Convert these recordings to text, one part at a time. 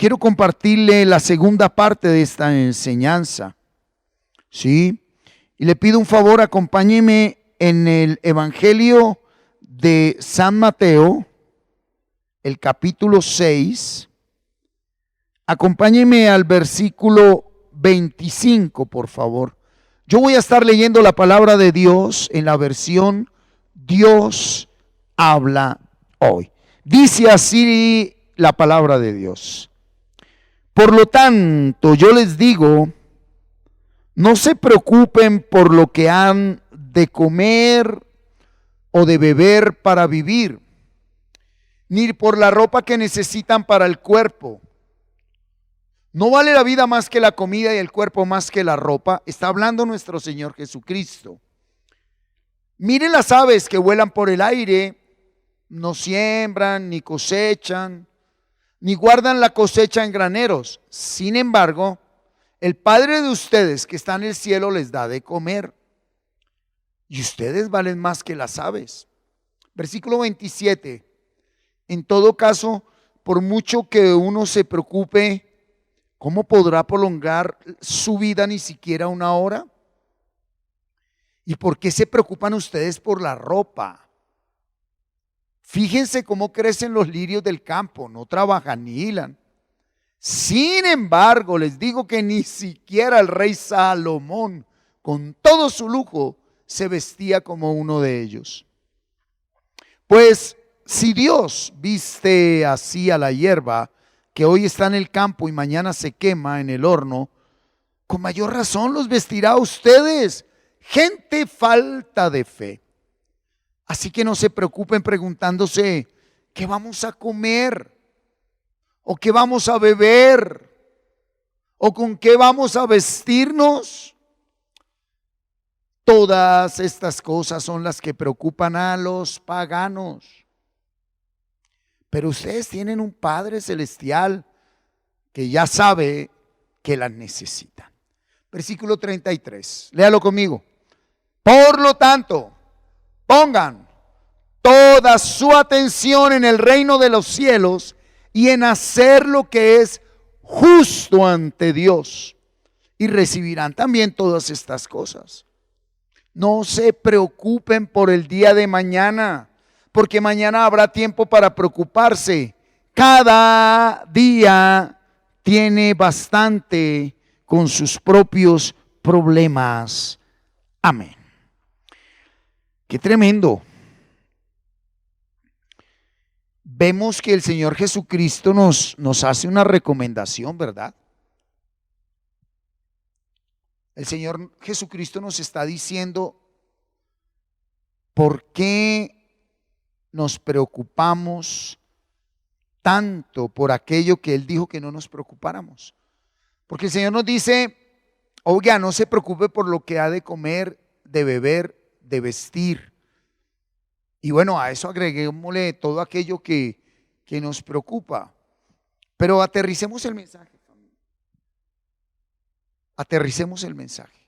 quiero compartirle la segunda parte de esta enseñanza. ¿Sí? Y le pido un favor, acompáñeme en el Evangelio de San Mateo, el capítulo 6. Acompáñeme al versículo 25, por favor. Yo voy a estar leyendo la palabra de Dios en la versión Dios habla hoy. Dice así la palabra de Dios. Por lo tanto, yo les digo, no se preocupen por lo que han de comer o de beber para vivir, ni por la ropa que necesitan para el cuerpo. ¿No vale la vida más que la comida y el cuerpo más que la ropa? Está hablando nuestro Señor Jesucristo. Miren las aves que vuelan por el aire, no siembran ni cosechan, ni guardan la cosecha en graneros. Sin embargo, el Padre de ustedes que está en el cielo les da de comer. Y ustedes valen más que las aves. Versículo 27. En todo caso, por mucho que uno se preocupe, ¿cómo podrá prolongar su vida ni siquiera una hora? ¿Y por qué se preocupan ustedes por la ropa? Fíjense cómo crecen los lirios del campo, no trabajan ni hilan. Sin embargo, les digo que ni siquiera el rey Salomón, con todo su lujo, se vestía como uno de ellos. Pues si Dios viste así a la hierba, que hoy está en el campo y mañana se quema en el horno, con mayor razón los vestirá a ustedes, gente falta de fe. Así que no se preocupen preguntándose, ¿qué vamos a comer? ¿O qué vamos a beber? ¿O con qué vamos a vestirnos? Todas estas cosas son las que preocupan a los paganos. Pero ustedes tienen un Padre celestial que ya sabe que las necesitan. Versículo 33, léalo conmigo. Por lo tanto, pongan toda su atención en el reino de los cielos y en hacer lo que es justo ante Dios, y recibirán también todas estas cosas. No se preocupen por el día de mañana, porque mañana habrá tiempo para preocuparse. Cada día tiene bastante con sus propios problemas. Amén. Qué tremendo. Vemos que el Señor Jesucristo nos hace una recomendación, ¿verdad? El Señor Jesucristo nos está diciendo por qué nos preocupamos tanto por aquello que Él dijo que no nos preocupáramos. Porque el Señor nos dice, oiga, no se preocupe por lo que ha de comer, de beber, de vestir. Y bueno, a eso agreguémosle todo aquello que nos preocupa. Pero aterricemos el mensaje. Aterricemos el mensaje.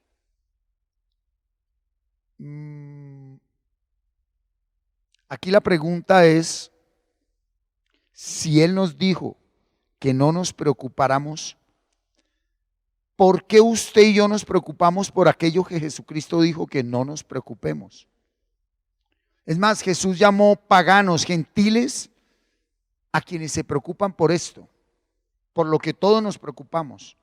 Aquí la pregunta es, si Él nos dijo que no nos preocupáramos, ¿por qué usted y yo nos preocupamos por aquello que Jesucristo dijo que no nos preocupemos? Es más, Jesús llamó paganos, gentiles, a quienes se preocupan por esto, por lo que todos nos preocupamos.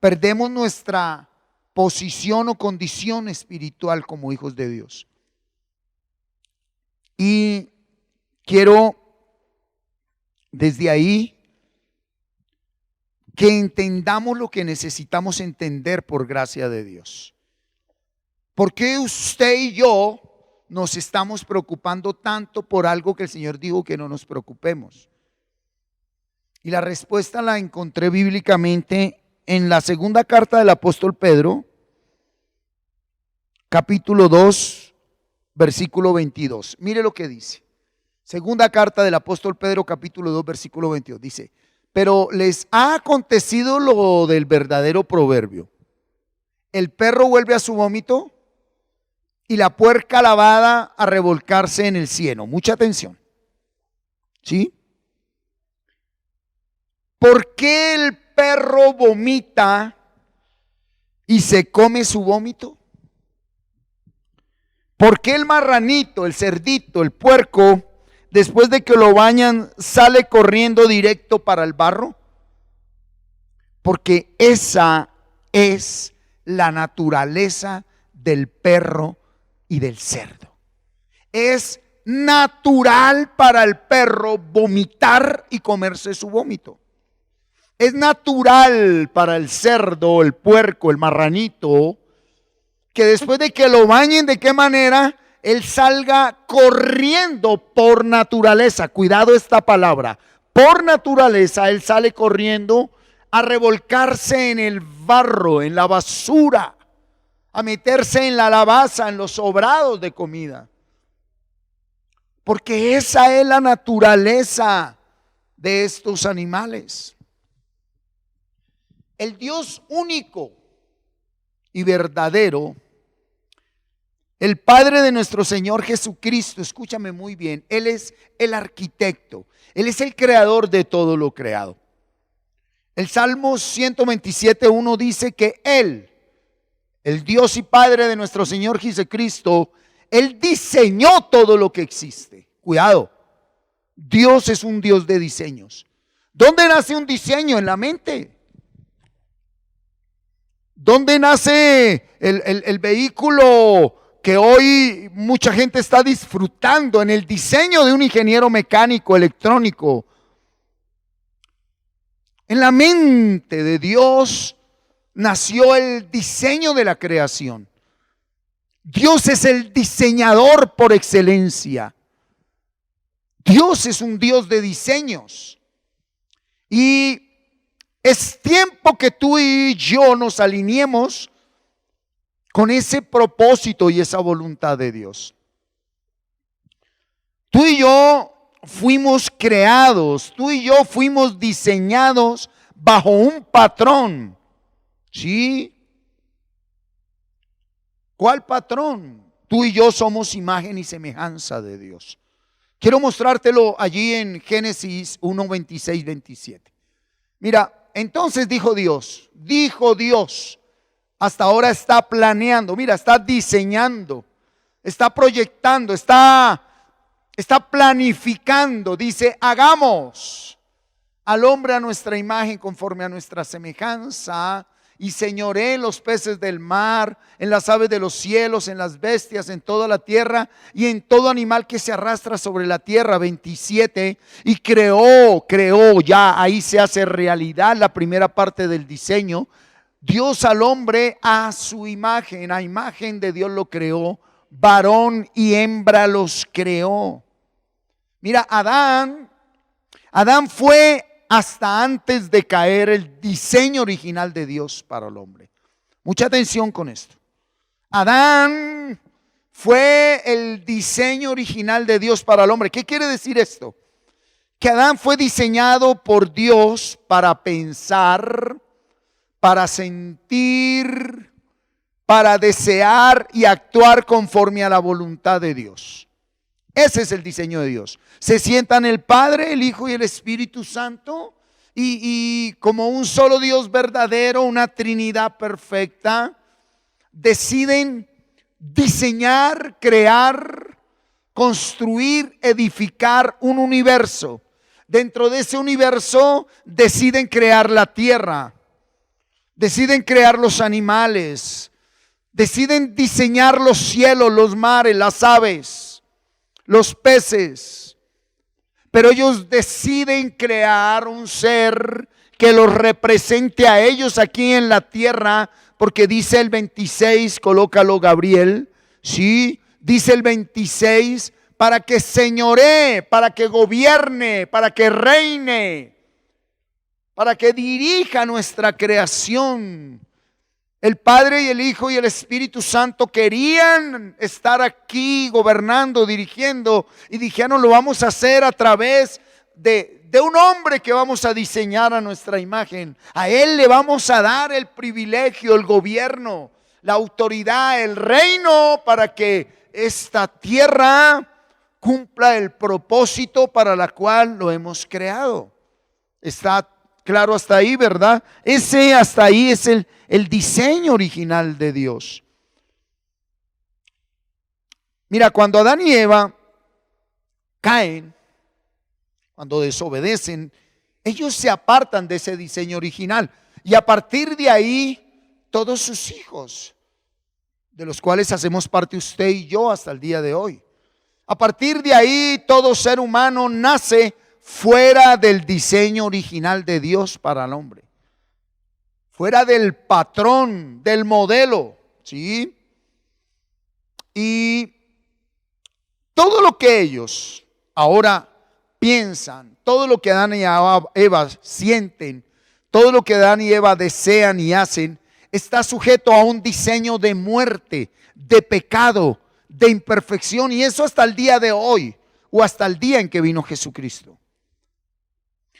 Perdemos nuestra posición o condición espiritual como hijos de Dios. Y quiero desde ahí que entendamos lo que necesitamos entender por gracia de Dios. ¿Por qué usted y yo nos estamos preocupando tanto por algo que el Señor dijo que no nos preocupemos? Y la respuesta la encontré bíblicamente en la segunda carta del apóstol Pedro, capítulo 2, versículo 22. Mire lo que dice. Segunda carta del apóstol Pedro, capítulo 2, versículo 22. Dice, pero les ha acontecido lo del verdadero proverbio. El perro vuelve a su vómito y la puerca lavada a revolcarse en el cieno. Mucha atención. ¿Sí? ¿Por qué el perro vomita y se come su vómito? ¿Por qué el marranito, el cerdito, el puerco, después de que lo bañan, sale corriendo directo para el barro? Porque esa es la naturaleza del perro y del cerdo. Es natural para el perro vomitar y comerse su vómito. Es natural para el cerdo, el puerco, el marranito, que después de que lo bañen, ¿de qué manera? Él salga corriendo por naturaleza. Cuidado esta palabra. Por naturaleza, él sale corriendo a revolcarse en el barro, en la basura, a meterse en la lavaza, en los sobrados de comida. Porque esa es la naturaleza de estos animales. El Dios único y verdadero, el Padre de nuestro Señor Jesucristo, escúchame muy bien, Él es el arquitecto, Él es el creador de todo lo creado. El Salmo 127:1 dice que Él, el Dios y Padre de nuestro Señor Jesucristo, Él diseñó todo lo que existe. Cuidado, Dios es un Dios de diseños. ¿Dónde nace un diseño? En la mente. ¿Dónde nace el vehículo que hoy mucha gente está disfrutando? En el diseño de un ingeniero mecánico, electrónico. En la mente de Dios nació el diseño de la creación. Dios es el diseñador por excelencia. Dios es un Dios de diseños. Y es tiempo que tú y yo nos alineemos con ese propósito y esa voluntad de Dios. Tú y yo fuimos creados, tú y yo fuimos diseñados bajo un patrón. ¿Sí? ¿Cuál patrón? Tú y yo somos imagen y semejanza de Dios. Quiero mostrártelo allí en Génesis 1, 26, 27. Mira, entonces dijo Dios, hasta ahora está planeando, mira, está diseñando, está proyectando, está planificando. Dice, hagamos al hombre a nuestra imagen conforme a nuestra semejanza, y señoré en los peces del mar, en las aves de los cielos, en las bestias, en toda la tierra y en todo animal que se arrastra sobre la tierra. 27. Y creó, ya ahí se hace realidad la primera parte del diseño. Dios al hombre a su imagen, a imagen de Dios lo creó, varón y hembra los creó. Mira, Adán fue hasta antes de caer el diseño original de Dios para el hombre. Mucha atención con esto. Adán fue el diseño original de Dios para el hombre. ¿Qué quiere decir esto? Que Adán fue diseñado por Dios para pensar, para sentir, para desear y actuar conforme a la voluntad de Dios. Ese es el diseño de Dios. Se sientan el Padre, el Hijo y el Espíritu Santo y como un solo Dios verdadero, una Trinidad perfecta, deciden diseñar, crear, construir, edificar un universo. Dentro de ese universo deciden crear la tierra, deciden crear los animales, deciden diseñar los cielos, los mares, las aves, los peces, pero ellos deciden crear un ser que los represente a ellos aquí en la tierra, porque dice el 26, colócalo Gabriel, sí, dice el 26, para que señoree, para que gobierne, para que reine, para que dirija nuestra creación. El Padre y el Hijo y el Espíritu Santo querían estar aquí gobernando, dirigiendo, y dijeron, lo vamos a hacer a través de un hombre que vamos a diseñar a nuestra imagen. A él le vamos a dar el privilegio, el gobierno, la autoridad, el reino, para que esta tierra cumpla el propósito para la cual lo hemos creado. Está claro hasta ahí, ¿verdad? Ese hasta ahí es el diseño original de Dios. Mira, cuando Adán y Eva caen, cuando desobedecen, ellos se apartan de ese diseño original. Y a partir de ahí, todos sus hijos, de los cuales hacemos parte usted y yo hasta el día de hoy. A partir de ahí, todo ser humano nace fuera del diseño original de Dios para el hombre. Fuera del patrón, del modelo, ¿sí? Y todo lo que ellos ahora piensan, todo lo que Adán y Eva sienten, todo lo que Adán y Eva desean y hacen, está sujeto a un diseño de muerte, de pecado, de imperfección, y eso hasta el día de hoy, o hasta el día en que vino Jesucristo.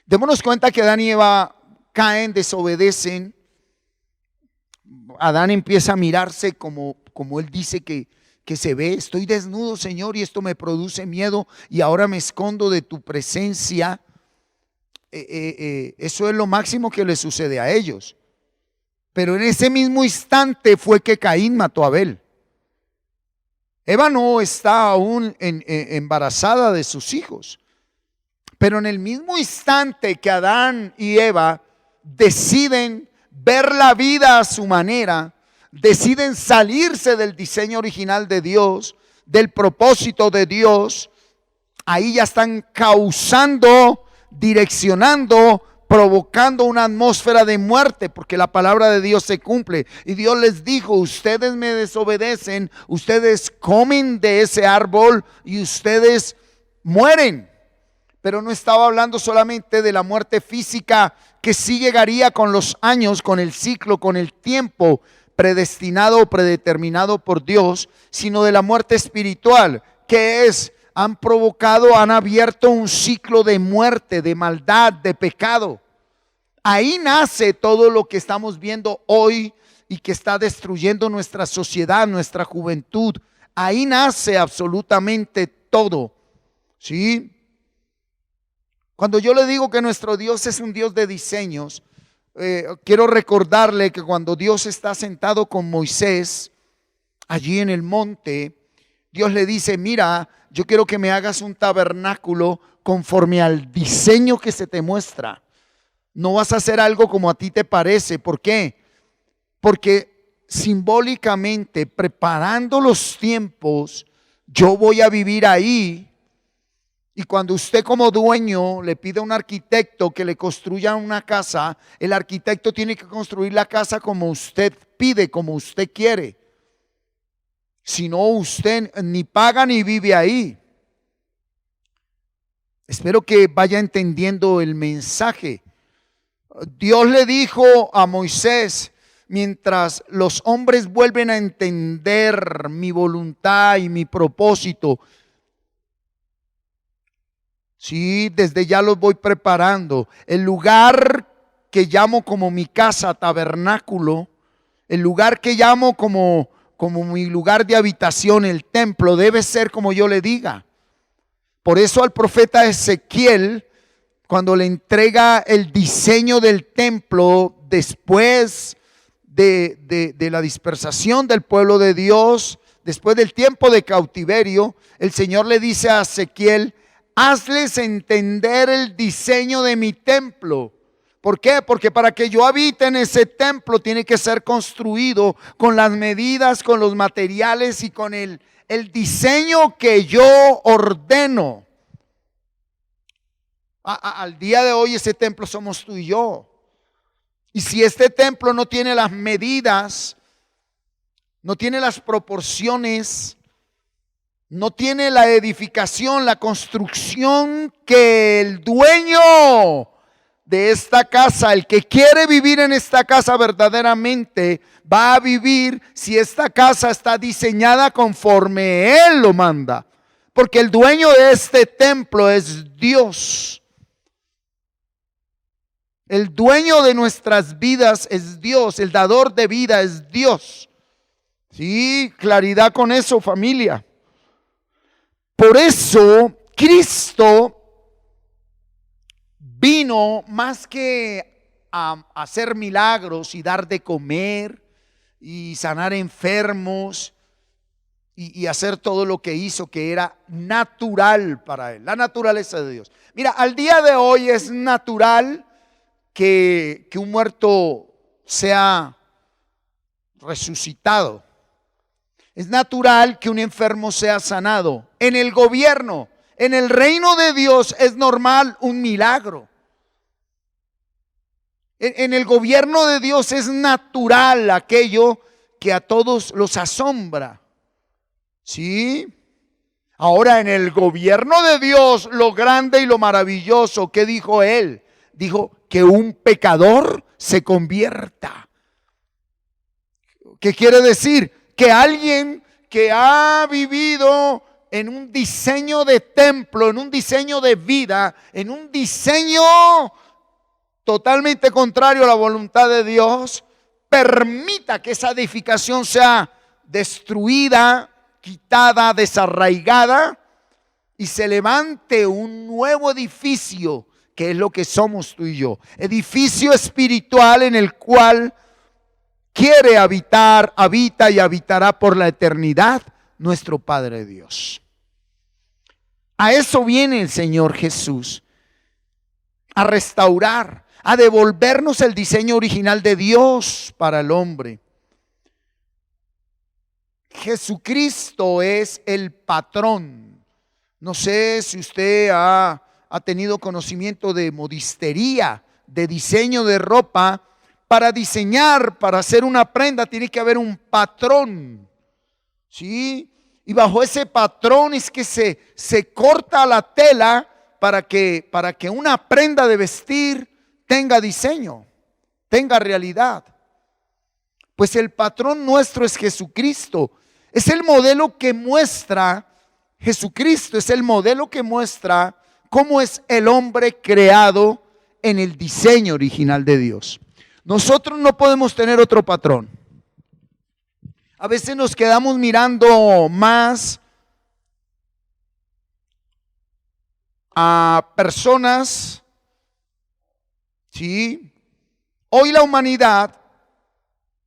Démonos cuenta que Adán y Eva caen, desobedecen. Adán empieza a mirarse como él dice que se ve. Estoy desnudo, Señor, y esto me produce miedo, y ahora me escondo de tu presencia. Eso es lo máximo que le sucede a ellos. Pero en ese mismo instante fue que Caín mató a Abel. Eva no está aún embarazada de sus hijos. Pero en el mismo instante que Adán y Eva deciden ver la vida a su manera, deciden salirse del diseño original de Dios, del propósito de Dios, ahí ya están causando, direccionando, provocando una atmósfera de muerte, porque la palabra de Dios se cumple. Y Dios les dijo: ustedes me desobedecen, ustedes comen de ese árbol y ustedes mueren. Pero no estaba hablando solamente de la muerte física, que sí llegaría con los años, con el ciclo, con el tiempo predestinado o predeterminado por Dios, sino de la muerte espiritual, que es: han provocado, han abierto un ciclo de muerte, de maldad, de pecado. Ahí nace todo lo que estamos viendo hoy y que está destruyendo nuestra sociedad, nuestra juventud. Ahí nace absolutamente todo, ¿sí? Cuando yo le digo que nuestro Dios es un Dios de diseños, quiero recordarle que cuando Dios está sentado con Moisés allí en el monte, Dios le dice: mira, yo quiero que me hagas un tabernáculo conforme al diseño que se te muestra. No vas a hacer algo como a ti te parece. ¿Por qué? Porque simbólicamente, preparando los tiempos, yo voy a vivir ahí. Y cuando usted como dueño le pide a un arquitecto que le construya una casa, el arquitecto tiene que construir la casa como usted pide, como usted quiere. Si no, usted ni paga ni vive ahí. Espero que vaya entendiendo el mensaje. Dios le dijo a Moisés: mientras los hombres vuelven a entender mi voluntad y mi propósito, sí, desde ya los voy preparando. El lugar que llamo como mi casa, tabernáculo, el lugar que llamo como mi lugar de habitación, el templo, debe ser como yo le diga. Por eso al profeta Ezequiel, cuando le entrega el diseño del templo después de la dispersación del pueblo de Dios, después del tiempo de cautiverio, el Señor le dice a Ezequiel: hazles entender el diseño de mi templo. ¿Por qué? Porque para que yo habite en ese templo tiene que ser construido con las medidas, con los materiales y con el diseño que yo ordeno. Al día de hoy ese templo somos tú y yo. Y si este templo no tiene las medidas, no tiene las proporciones, no tiene la edificación, la construcción que el dueño de esta casa, el que quiere vivir en esta casa verdaderamente, va a vivir si esta casa está diseñada conforme Él lo manda. Porque el dueño de este templo es Dios. El dueño de nuestras vidas es Dios. El dador de vida es Dios. Sí, claridad con eso, familia. Por eso Cristo vino más que a hacer milagros y dar de comer y sanar enfermos y hacer todo lo que hizo, que era natural para él, la naturaleza de Dios. Mira, al día de hoy es natural que un muerto sea resucitado. Es natural que un enfermo sea sanado. En el gobierno, en el reino de Dios es normal un milagro. En el gobierno de Dios es natural aquello que a todos los asombra. ¿Sí? Ahora, en el gobierno de Dios, lo grande y lo maravilloso, ¿qué dijo él? Dijo que un pecador se convierta. ¿Qué quiere decir? Que alguien que ha vivido en un diseño de templo, en un diseño de vida, en un diseño totalmente contrario a la voluntad de Dios, permita que esa edificación sea destruida, quitada, desarraigada, y se levante un nuevo edificio, que es lo que somos tú y yo. Edificio espiritual en el cual quiere habitar, habita y habitará por la eternidad nuestro Padre Dios. A eso viene el Señor Jesús, a restaurar, a devolvernos el diseño original de Dios para el hombre. Jesucristo es el patrón. No sé si usted ha tenido conocimiento de modistería, de diseño de ropa. Para diseñar, para hacer una prenda, tiene que haber un patrón, ¿sí? Y bajo ese patrón es que se corta la tela para que una prenda de vestir tenga diseño, tenga realidad. Pues el patrón nuestro es Jesucristo. Es el modelo que muestra, Jesucristo es el modelo que muestra cómo es el hombre creado en el diseño original de Dios. Nosotros no podemos tener otro patrón. A veces nos quedamos mirando más a personas, ¿sí? Hoy la humanidad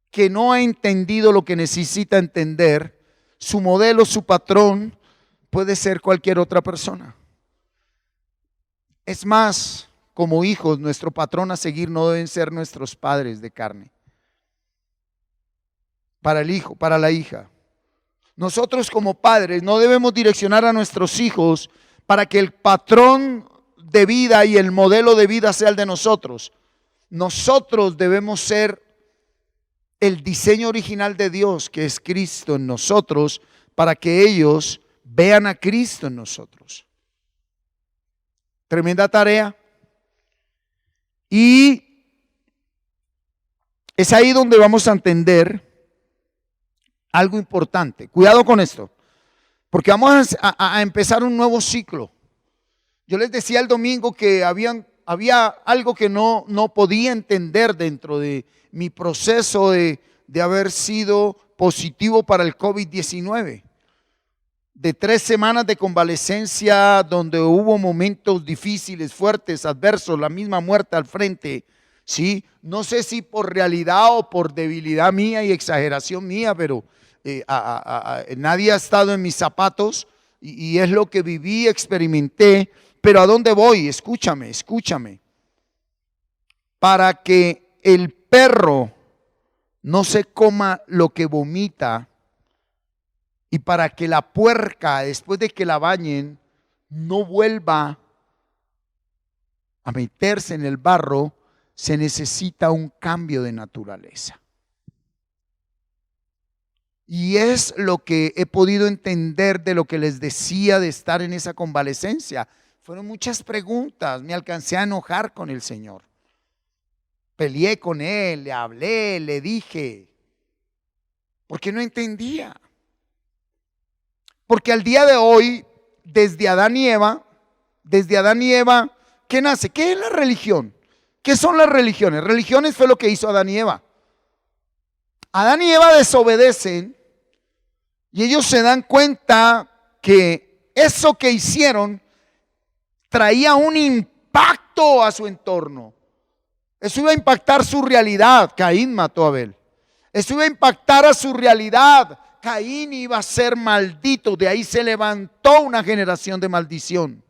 que no ha entendido lo que necesita entender, su modelo, su patrón, puede ser cualquier otra persona. Es más, como hijos, nuestro patrón a seguir no deben ser nuestros padres de carne. Para el hijo, para la hija. Nosotros como padres no debemos direccionar a nuestros hijos para que el patrón de vida y el modelo de vida sea el de nosotros. Nosotros debemos ser el diseño original de Dios, que es Cristo en nosotros, para que ellos vean a Cristo en nosotros. Tremenda tarea. Y es ahí donde vamos a entender algo importante. Cuidado con esto, porque vamos a empezar un nuevo ciclo. Yo les decía el domingo que había algo que no podía entender dentro de mi proceso de haber sido positivo para el COVID-19. De 3 semanas de convalecencia donde hubo momentos difíciles, fuertes, adversos, la misma muerte al frente, ¿sí? No sé si por realidad o por debilidad mía y exageración mía, pero nadie ha estado en mis zapatos y es lo que viví, experimenté. Pero ¿a dónde voy? Escúchame. Para que el perro no se coma lo que vomita, y para que la puerca, después de que la bañen, no vuelva a meterse en el barro, se necesita un cambio de naturaleza. Y es lo que he podido entender de lo que les decía de estar en esa convalecencia. Fueron muchas preguntas, me alcancé a enojar con el Señor. Peleé con Él, le hablé, le dije, porque no entendía. Porque al día de hoy, desde Adán y Eva, ¿qué nace? ¿Qué es la religión? ¿Qué son las religiones? Religiones fue lo que hizo Adán y Eva. Adán y Eva desobedecen y ellos se dan cuenta que eso que hicieron traía un impacto a su entorno. Eso iba a impactar su realidad. Caín mató a Abel. Eso iba a impactar a su realidad. Caín iba a ser maldito. De ahí se levantó una generación de maldición.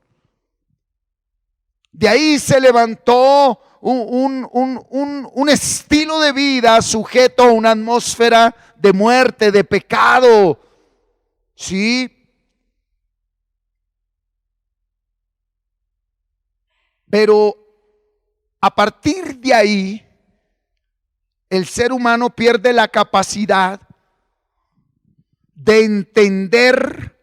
De ahí se levantó un estilo de vida sujeto a una atmósfera de muerte, de pecado. ¿Sí? Pero a partir de ahí, el ser humano pierde la capacidad de entender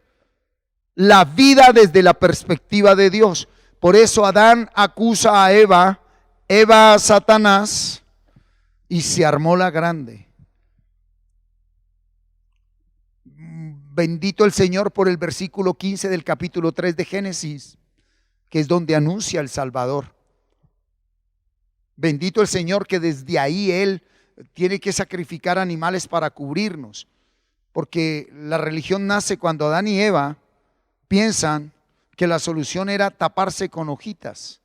la vida desde la perspectiva de Dios. Por eso Adán acusa a Eva, Eva a Satanás, y se armó la grande. Bendito el Señor por el versículo 15 del capítulo 3 de Génesis, que es donde anuncia el Salvador. Bendito el Señor que desde ahí Él tiene que sacrificar animales para cubrirnos. Porque la religión nace cuando Adán y Eva piensan que la solución era taparse con hojitas.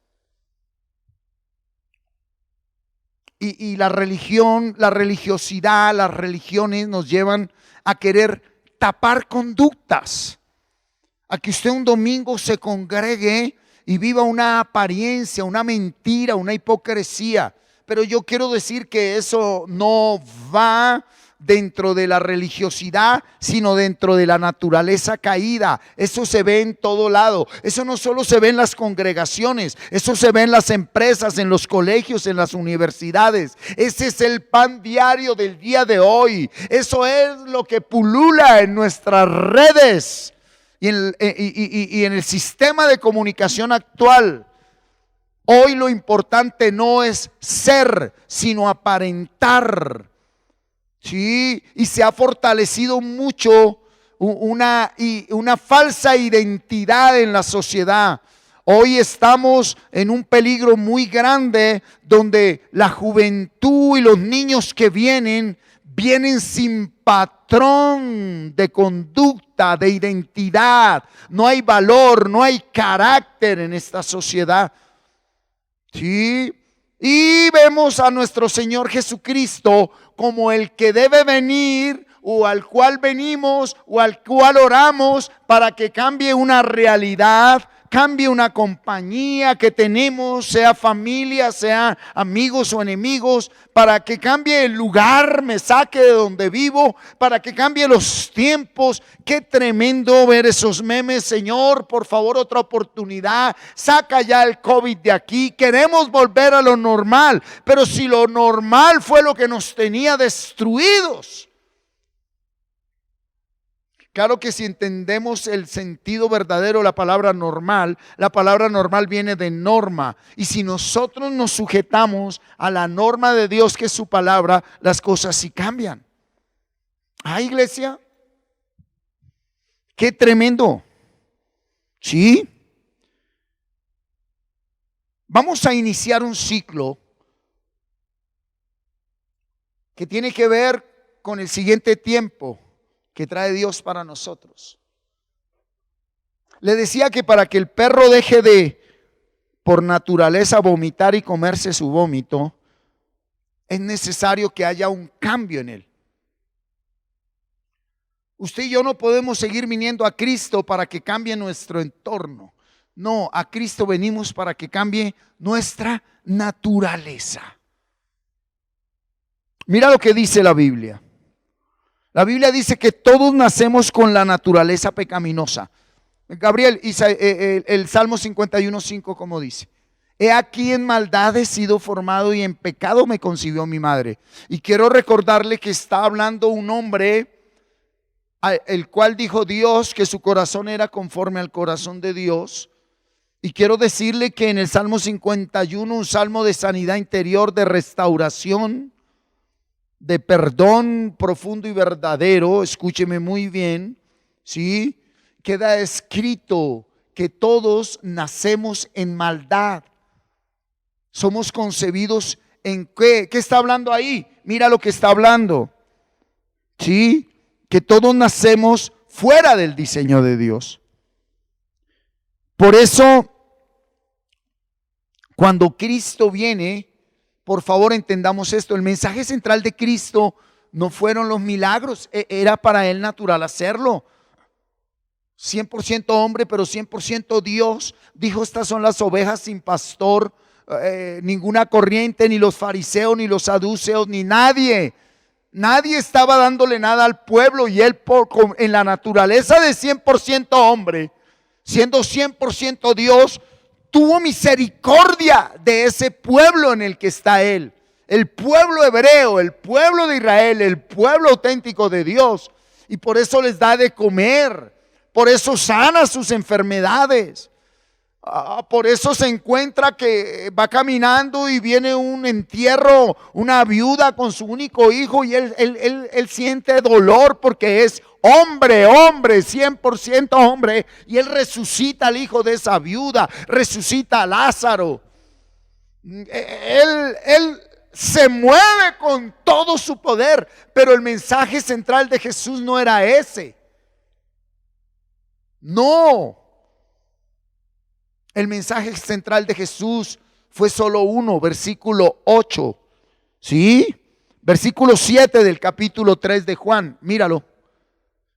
Y la religión, la religiosidad, las religiones nos llevan a querer tapar conductas. A que usted un domingo se congregue y viva una apariencia, una mentira, una hipocresía. Pero yo quiero decir que eso no va dentro de la religiosidad, sino dentro de la naturaleza caída. Eso se ve en todo lado. Eso no solo se ve en las congregaciones, eso se ve en las empresas, en los colegios, en las universidades. Ese es el pan diario del día de hoy. Eso es lo que pulula en nuestras redes y en el sistema de comunicación actual. Hoy lo importante no es ser, sino aparentar. Sí, y se ha fortalecido mucho una falsa identidad en la sociedad. Hoy estamos en un peligro muy grande donde la juventud y los niños que vienen sin patrón de conducta, de identidad. No hay valor, no hay carácter en esta sociedad. Sí, y vemos a nuestro Señor Jesucristo como el que debe venir, o al cual venimos, o al cual oramos para que cambie una realidad, cambie una compañía que tenemos, sea familia, sea amigos o enemigos, para que cambie el lugar, me saque de donde vivo, para que cambie los tiempos. Qué tremendo ver esos memes. Señor, por favor, otra oportunidad, saca ya el COVID de aquí. Queremos volver a lo normal, pero si lo normal fue lo que nos tenía destruidos. Claro que si entendemos el sentido verdadero de la palabra normal viene de norma. Y si nosotros nos sujetamos a la norma de Dios, que es su palabra, las cosas sí cambian. Ah, iglesia, qué tremendo. Sí. Vamos a iniciar un ciclo que tiene que ver con el siguiente tiempo que trae Dios para nosotros. Le decía que para que el perro deje de, por naturaleza, vomitar y comerse su vómito, es necesario que haya un cambio en él. Usted y yo no podemos seguir viniendo a Cristo para que cambie nuestro entorno. No, a Cristo venimos para que cambie nuestra naturaleza. Mira lo que dice la Biblia. La Biblia dice que todos nacemos con la naturaleza pecaminosa. Gabriel, el Salmo 51:5, ¿cómo dice? He aquí en maldad he sido formado y en pecado me concibió mi madre. Y quiero recordarle que está hablando un hombre, el cual dijo Dios que su corazón era conforme al corazón de Dios. Y quiero decirle que en el Salmo 51, un salmo de sanidad interior, de restauración, de perdón profundo y verdadero, escúcheme muy bien, ¿sí? Queda escrito que todos nacemos en maldad. Somos concebidos en ¿qué? ¿Qué está hablando ahí? Mira lo que está hablando, ¿sí? Que todos nacemos fuera del diseño de Dios. Por eso, cuando Cristo viene, por favor entendamos esto, el mensaje central de Cristo no fueron los milagros, era para Él natural hacerlo. 100% hombre, pero 100% Dios. Dijo, estas son las ovejas sin pastor. Ninguna corriente, ni los fariseos, ni los saduceos, ni nadie estaba dándole nada al pueblo. Y Él en la naturaleza de 100% hombre, siendo 100% Dios, tuvo misericordia de ese pueblo en el que está Él. El pueblo hebreo, el pueblo de Israel, el pueblo auténtico de Dios. Y por eso les da de comer. Por eso sana sus enfermedades. Por eso se encuentra que va caminando y viene un entierro, una viuda con su único hijo, y él siente dolor porque es hombre, 100% hombre, y él resucita al hijo de esa viuda, resucita a Lázaro. Él se mueve con todo su poder, pero el mensaje central de Jesús no era ese. No. El mensaje central de Jesús fue solo uno, versículo 8. ¿Sí? Versículo 7 del capítulo 3 de Juan. Míralo.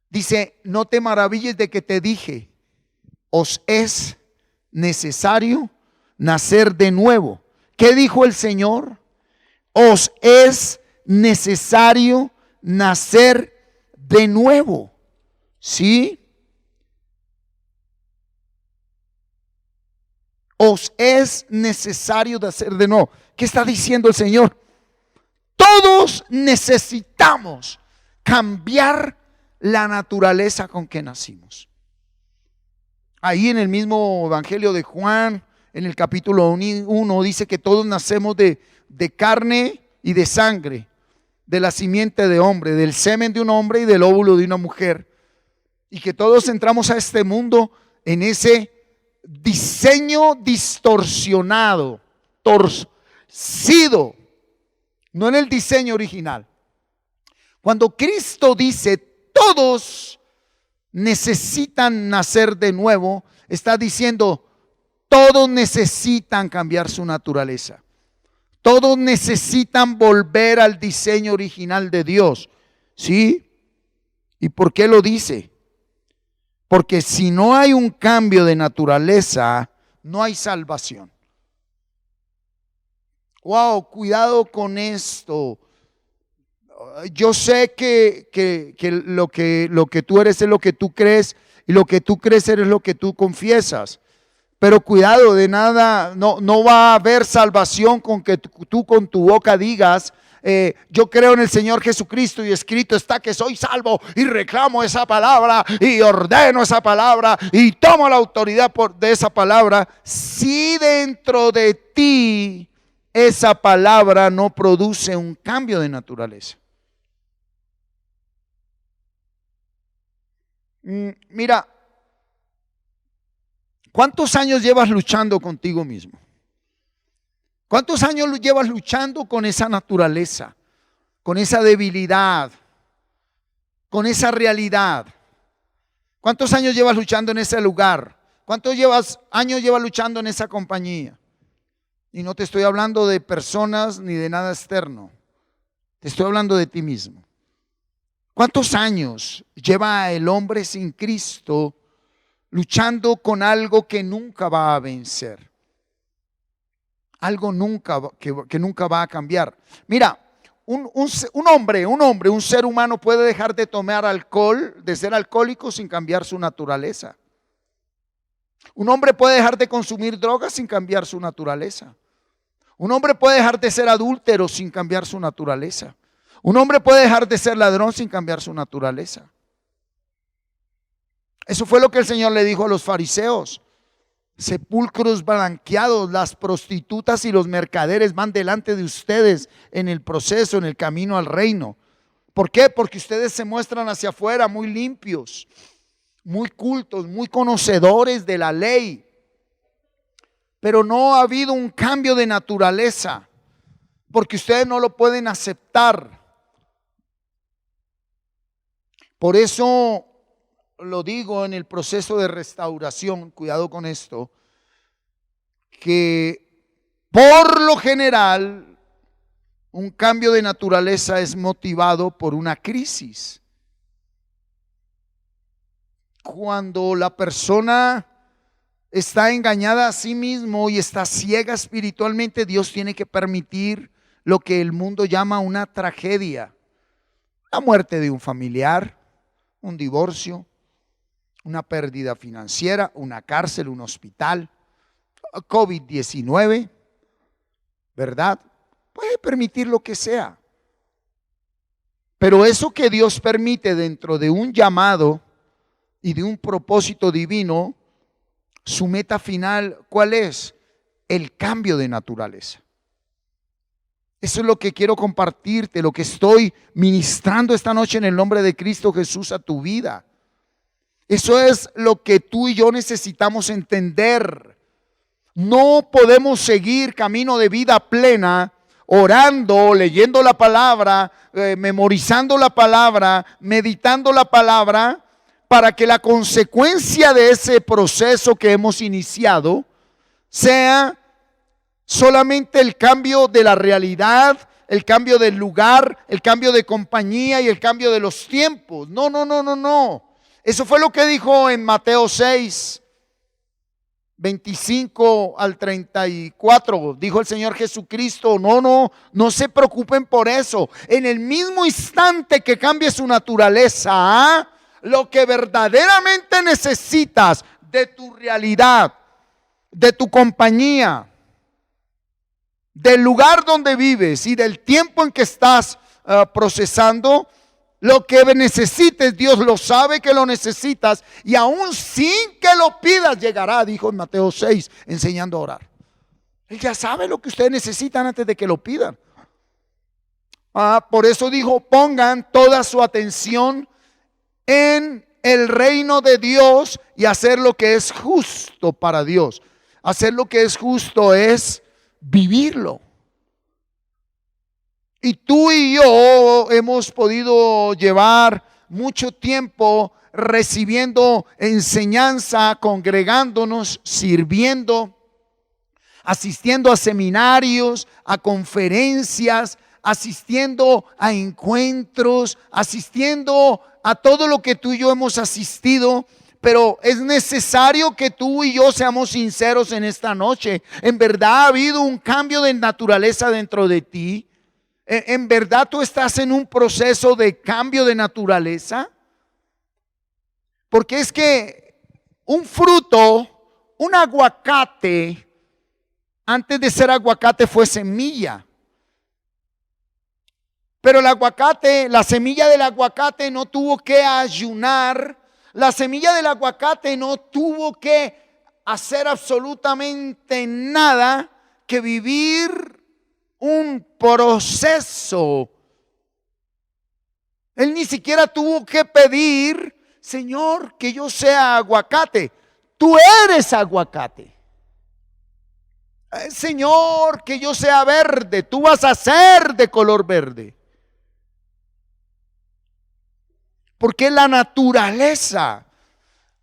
Dice, no te maravilles de que te dije, os es necesario nacer de nuevo. ¿Qué dijo el Señor? Os es necesario nacer de nuevo. ¿Sí? Os es necesario de hacer de nuevo. ¿Qué está diciendo el Señor? Todos necesitamos cambiar la naturaleza con que nacimos. Ahí en el mismo Evangelio de Juan, en el capítulo 1, dice que todos nacemos de carne y de sangre, de la simiente de hombre, del semen de un hombre y del óvulo de una mujer. Y que todos entramos a este mundo en ese diseño distorsionado, torcido, no en el diseño original. Cuando Cristo dice todos necesitan nacer de nuevo, está diciendo todos necesitan cambiar su naturaleza, todos necesitan volver al diseño original de Dios. ¿Sí? ¿Y por qué lo dice? Porque si no hay un cambio de naturaleza, no hay salvación. Wow, cuidado con esto. Yo sé que lo que tú eres es lo que tú crees, y lo que tú crees eres lo que tú confiesas. Pero cuidado, de nada, no va a haber salvación con que tú con tu boca digas, yo creo en el Señor Jesucristo y escrito está que soy salvo, y reclamo esa palabra y ordeno esa palabra y tomo la autoridad de esa palabra, si dentro de ti esa palabra no produce un cambio de naturaleza. Mira, ¿cuántos años llevas luchando contigo mismo? ¿Cuántos años llevas luchando con esa naturaleza, con esa debilidad, con esa realidad? ¿Cuántos años llevas luchando en ese lugar? ¿Cuántos años llevas luchando en esa compañía? Y no te estoy hablando de personas ni de nada externo. Te estoy hablando de ti mismo. ¿Cuántos años lleva el hombre sin Cristo luchando con algo que nunca va a vencer? Algo que nunca va a cambiar. Mira, un ser humano puede dejar de tomar alcohol, de ser alcohólico sin cambiar su naturaleza. Un hombre puede dejar de consumir drogas sin cambiar su naturaleza. Un hombre puede dejar de ser adúltero sin cambiar su naturaleza. Un hombre puede dejar de ser ladrón sin cambiar su naturaleza. Eso fue lo que el Señor le dijo a los fariseos. Sepulcros blanqueados, las prostitutas y los mercaderes van delante de ustedes en el proceso, en el camino al reino. ¿Por qué? Porque ustedes se muestran hacia afuera muy limpios, muy cultos, muy conocedores de la ley, pero no ha habido un cambio de naturaleza, porque ustedes no lo pueden aceptar. Por eso lo digo en el proceso de restauración, cuidado con esto, que por lo general Un cambio de naturaleza es motivado por una crisis. Cuando la persona está engañada a sí mismo y está ciega espiritualmente, Dios tiene que permitir lo que el mundo llama una tragedia. La muerte de un familiar, un divorcio, una pérdida financiera, una cárcel, un hospital, COVID-19, ¿verdad? Puede permitir lo que sea. Pero eso que Dios permite dentro de un llamado y de un propósito divino, su meta final, ¿cuál es? El cambio de naturaleza. Eso es lo que quiero compartirte, lo que estoy ministrando esta noche en el nombre de Cristo Jesús a tu vida. Eso es lo que tú y yo necesitamos entender. No podemos seguir camino de vida plena orando, leyendo la palabra, memorizando la palabra, meditando la palabra, para que la consecuencia de ese proceso que hemos iniciado sea solamente el cambio de la realidad, el cambio del lugar, el cambio de compañía y el cambio de los tiempos. No, no, no, no, no. Eso fue lo que dijo en Mateo 6, 25 al 34. Dijo el Señor Jesucristo: no se preocupen por eso. En el mismo instante que cambie su naturaleza, lo que verdaderamente necesitas de tu realidad, de tu compañía, del lugar donde vives y del tiempo en que estás procesando, lo que necesites, Dios lo sabe que lo necesitas, y aún sin que lo pidas llegará, dijo en Mateo 6, enseñando a orar. Él ya sabe lo que ustedes necesitan antes de que lo pidan. Por eso dijo: pongan toda su atención en el reino de Dios y hacer lo que es justo para Dios. Hacer lo que es justo es vivirlo. Y tú y yo hemos podido llevar mucho tiempo recibiendo enseñanza, congregándonos, sirviendo, asistiendo a seminarios, a conferencias, asistiendo a encuentros, asistiendo a todo lo que tú y yo hemos asistido. Pero es necesario que tú y yo seamos sinceros en esta noche. ¿En verdad ha habido un cambio de naturaleza dentro de ti? ¿En verdad tú estás en un proceso de cambio de naturaleza? Porque es que un fruto, un aguacate, antes de ser aguacate fue semilla. Pero el aguacate, la semilla del aguacate no tuvo que ayunar. La semilla del aguacate no tuvo que hacer absolutamente nada que vivir un proceso. Él ni siquiera tuvo que pedir: Señor, que yo sea aguacate. Tú eres aguacate. Señor, que yo sea verde. Tú vas a ser de color verde. Porque la naturaleza,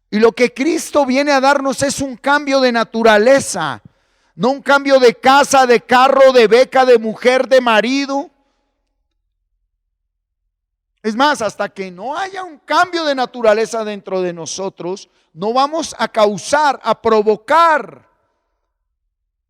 y lo que Cristo viene a darnos es un cambio de naturaleza. No un cambio de casa, de carro, de beca, de mujer, de marido. Es más, hasta que no haya un cambio de naturaleza dentro de nosotros, no vamos a causar, a provocar,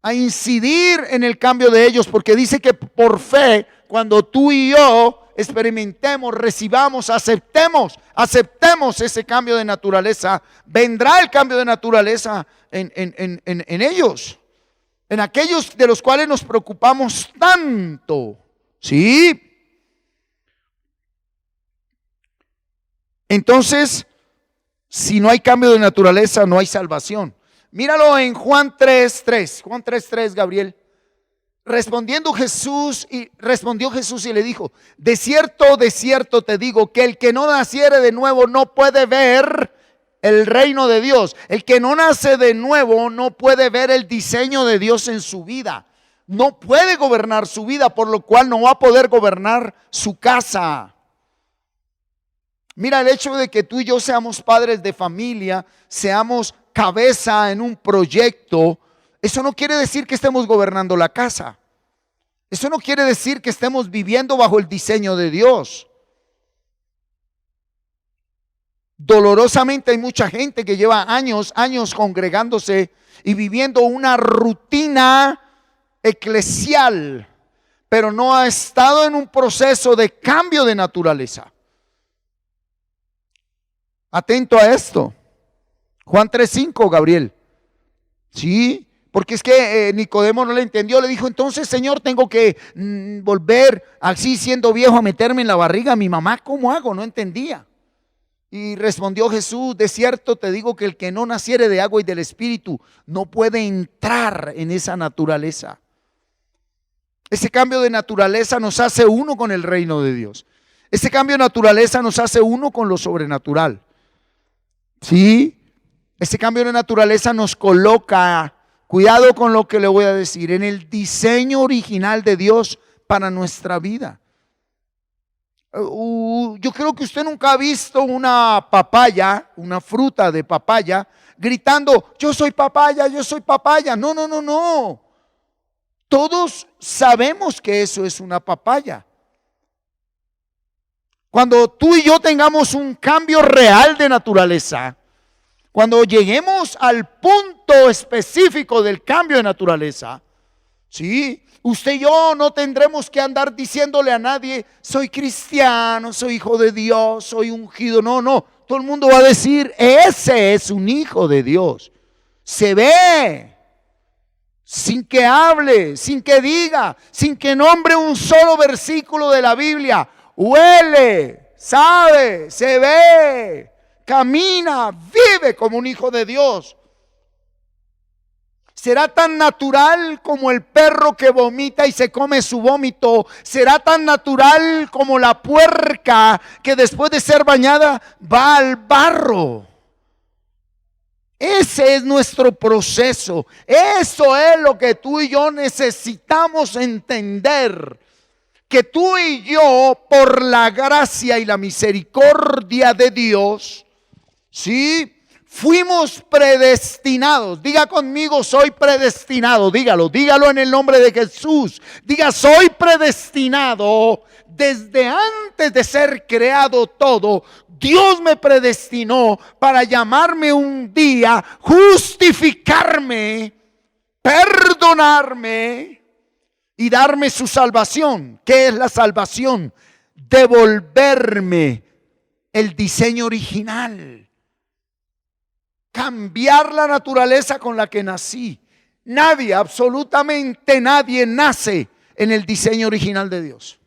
a incidir en el cambio de ellos. Porque dice que por fe, cuando tú y yo experimentemos, recibamos, aceptemos ese cambio de naturaleza, vendrá el cambio de naturaleza en ellos. En aquellos de los cuales nos preocupamos tanto. ¿Sí? Entonces, si no hay cambio de naturaleza, no hay salvación. Míralo en Juan 3:3. Juan 3:3, Gabriel. Respondió Jesús y le dijo: de cierto te digo, que el que no naciere de nuevo no puede ver el reino de Dios. El que no nace de nuevo no puede ver el diseño de Dios en su vida. No puede gobernar su vida, por lo cual no va a poder gobernar su casa. Mira, el hecho de que tú y yo seamos padres de familia, seamos cabeza en un proyecto, eso no quiere decir que estemos gobernando la casa. Eso no quiere decir que estemos viviendo bajo el diseño de Dios. Dolorosamente hay mucha gente que lleva años congregándose y viviendo una rutina eclesial, pero no ha estado en un proceso de cambio de naturaleza. Atento a esto. Juan 3:5, Gabriel. Sí, porque es que Nicodemo no le entendió. Le dijo, entonces, Señor, tengo que volver así siendo viejo a meterme en la barriga a mi mamá. ¿Cómo hago? No entendía. Y respondió Jesús, de cierto te digo que el que no naciere de agua y del Espíritu no puede entrar en esa naturaleza. Ese cambio de naturaleza nos hace uno con el reino de Dios. Ese cambio de naturaleza nos hace uno con lo sobrenatural. ¿Sí? Ese cambio de naturaleza nos coloca, cuidado con lo que le voy a decir, en el diseño original de Dios para nuestra vida. Yo creo que usted nunca ha visto una papaya, una fruta de papaya, gritando, yo soy papaya, yo soy papaya. No, no, no, no. Todos sabemos que eso es una papaya. Cuando tú y yo tengamos un cambio real de naturaleza, cuando lleguemos al punto específico del cambio de naturaleza, ¿sí? Usted y yo no tendremos que andar diciéndole a nadie, soy cristiano, soy hijo de Dios, soy ungido. No, no. Todo el mundo va a decir, ese es un hijo de Dios. Se ve, sin que hable, sin que diga, sin que nombre un solo versículo de la Biblia. Huele, sabe, se ve, camina, vive como un hijo de Dios. Será tan natural como el perro que vomita y se come su vómito. Será tan natural como la puerca que después de ser bañada va al barro. Ese es nuestro proceso. Eso es lo que tú y yo necesitamos entender. Que tú y yo, por la gracia y la misericordia de Dios, ¿sí? Fuimos predestinados. Diga conmigo, soy predestinado. Dígalo en el nombre de Jesús. Diga, soy predestinado. Desde antes de ser creado todo, Dios me predestinó para llamarme un día, justificarme, perdonarme y darme su salvación. ¿Qué es la salvación? Devolverme el diseño original. Cambiar la naturaleza con la que nací. Nadie, absolutamente nadie nace en el diseño original de Dios.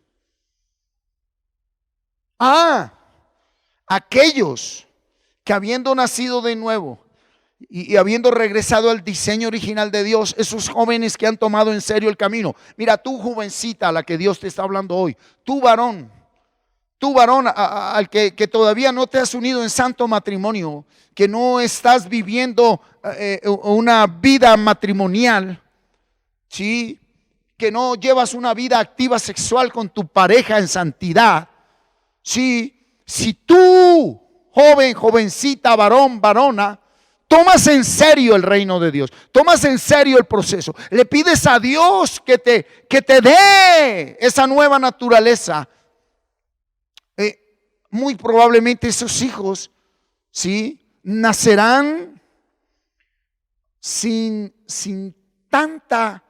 Aquellos que habiendo nacido de nuevo y habiendo regresado al diseño original de Dios, esos jóvenes que han tomado en serio el camino. Mira, tú jovencita a la que Dios te está hablando hoy, tú varón al que todavía no te has unido en santo matrimonio, que no estás viviendo una vida matrimonial, ¿sí? Que no llevas una vida activa sexual con tu pareja en santidad, ¿sí? Si tú, joven, jovencita, varón, varona, tomas en serio el reino de Dios, tomas en serio el proceso, le pides a Dios que te dé esa nueva naturaleza, muy probablemente esos hijos, ¿sí? Nacerán sin tanta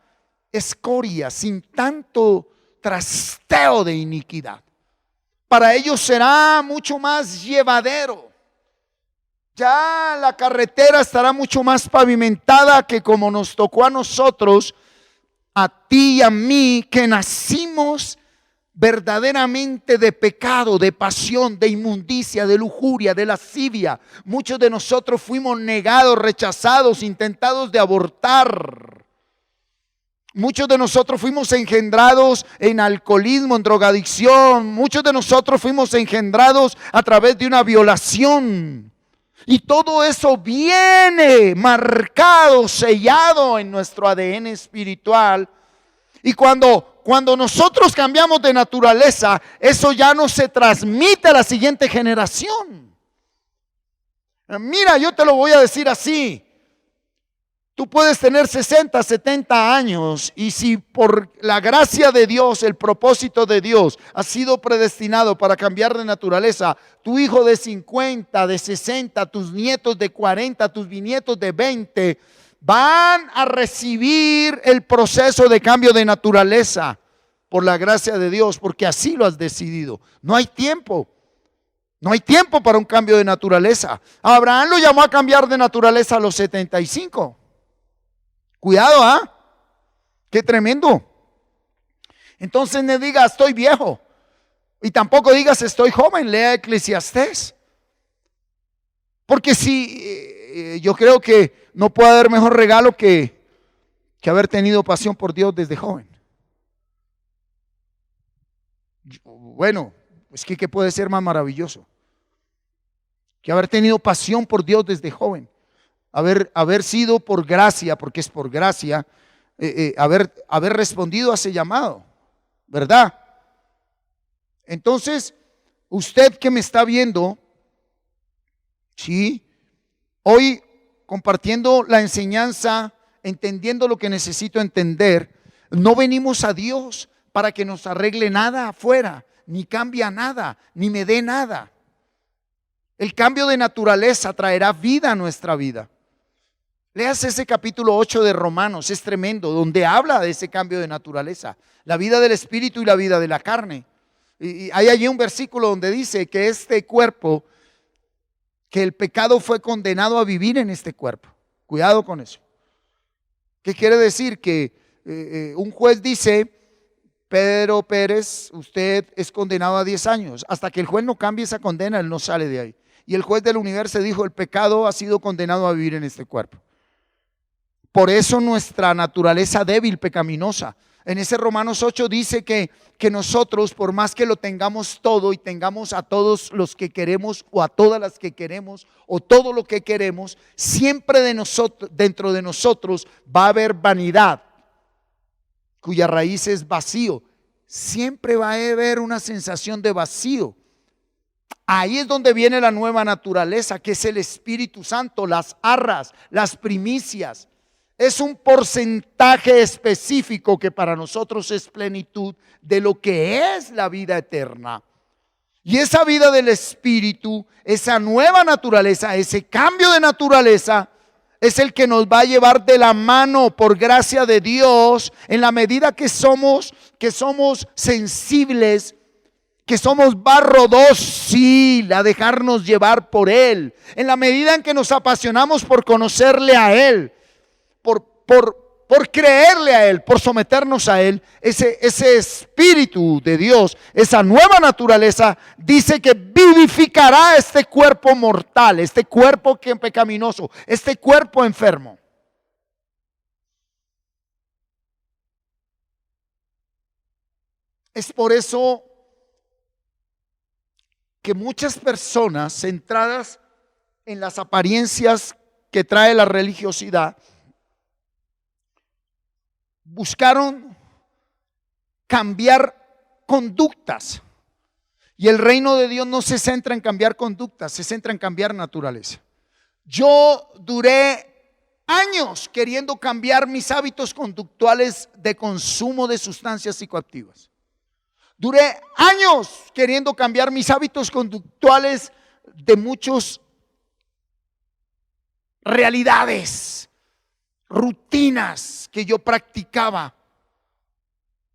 escoria, sin tanto trasteo de iniquidad. Para ellos será mucho más llevadero. Ya la carretera estará mucho más pavimentada que como nos tocó a nosotros, a ti y a mí, que nacimos verdaderamente de pecado, de pasión, de inmundicia, de lujuria, de lascivia. Muchos de nosotros fuimos negados, rechazados, intentados de abortar. Muchos de nosotros fuimos engendrados en alcoholismo, en drogadicción. Muchos de nosotros fuimos engendrados a través de una violación. Y todo eso viene marcado, sellado en nuestro ADN espiritual. Y cuando nosotros cambiamos de naturaleza, eso ya no se transmite a la siguiente generación. Mira, yo te lo voy a decir así. Tú puedes tener 60, 70 años y si por la gracia de Dios, el propósito de Dios ha sido predestinado para cambiar de naturaleza, tu hijo de 50, de 60, tus nietos de 40, tus bisnietos de 20 van a recibir el proceso de cambio de naturaleza por la gracia de Dios, porque así lo has decidido. No hay tiempo. No hay tiempo para un cambio de naturaleza. Abraham lo llamó a cambiar de naturaleza a los 75. Cuidado, ¿ah? Qué tremendo. Entonces no digas estoy viejo y tampoco digas estoy joven. Lea Eclesiastés. Porque si yo creo que no puede haber mejor regalo que haber tenido pasión por Dios desde joven. Bueno, es que ¿qué puede ser más maravilloso que haber tenido pasión por Dios desde joven? Haber sido por gracia, porque es por gracia, haber respondido a ese llamado, ¿verdad? Entonces, usted que me está viendo, sí, hoy compartiendo la enseñanza, entendiendo lo que necesito entender, no venimos a Dios para que nos arregle nada afuera, ni cambie nada, ni me dé nada. El cambio de naturaleza traerá vida a nuestra vida. Leas ese capítulo 8 de Romanos, es tremendo, donde habla de ese cambio de naturaleza, la vida del espíritu y la vida de la carne. Y hay allí un versículo donde dice que este cuerpo, que el pecado fue condenado a vivir en este cuerpo. Cuidado con eso. ¿Qué quiere decir? Que un juez dice, Pedro Pérez, usted es condenado a 10 años. Hasta que el juez no cambie esa condena, él no sale de ahí. Y el juez del universo dijo, el pecado ha sido condenado a vivir en este cuerpo. Por eso nuestra naturaleza débil, pecaminosa. En ese Romanos 8 dice que nosotros, por más que lo tengamos todo y tengamos a todos los que queremos o a todas las que queremos o todo lo que queremos, siempre dentro de nosotros va a haber vanidad, cuya raíz es vacío. Siempre va a haber una sensación de vacío. Ahí es donde viene la nueva naturaleza, que es el Espíritu Santo, las arras, las primicias. Es un porcentaje específico que para nosotros es plenitud de lo que es la vida eterna. Y esa vida del Espíritu, esa nueva naturaleza, ese cambio de naturaleza, es el que nos va a llevar de la mano por gracia de Dios, en la medida que somos sensibles, que somos barro dócil a dejarnos llevar por Él, en la medida en que nos apasionamos por conocerle a Él, por creerle a Él, por someternos a Él, ese Espíritu de Dios, esa nueva naturaleza, dice que vivificará este cuerpo mortal, este cuerpo pecaminoso, este cuerpo enfermo. Es por eso que muchas personas centradas en las apariencias que trae la religiosidad, buscaron cambiar conductas. Y el reino de Dios no se centra en cambiar conductas, se centra en cambiar naturaleza. Yo duré años queriendo cambiar mis hábitos conductuales de consumo de sustancias psicoactivas. Duré años queriendo cambiar mis hábitos conductuales de muchas realidades, rutinas que yo practicaba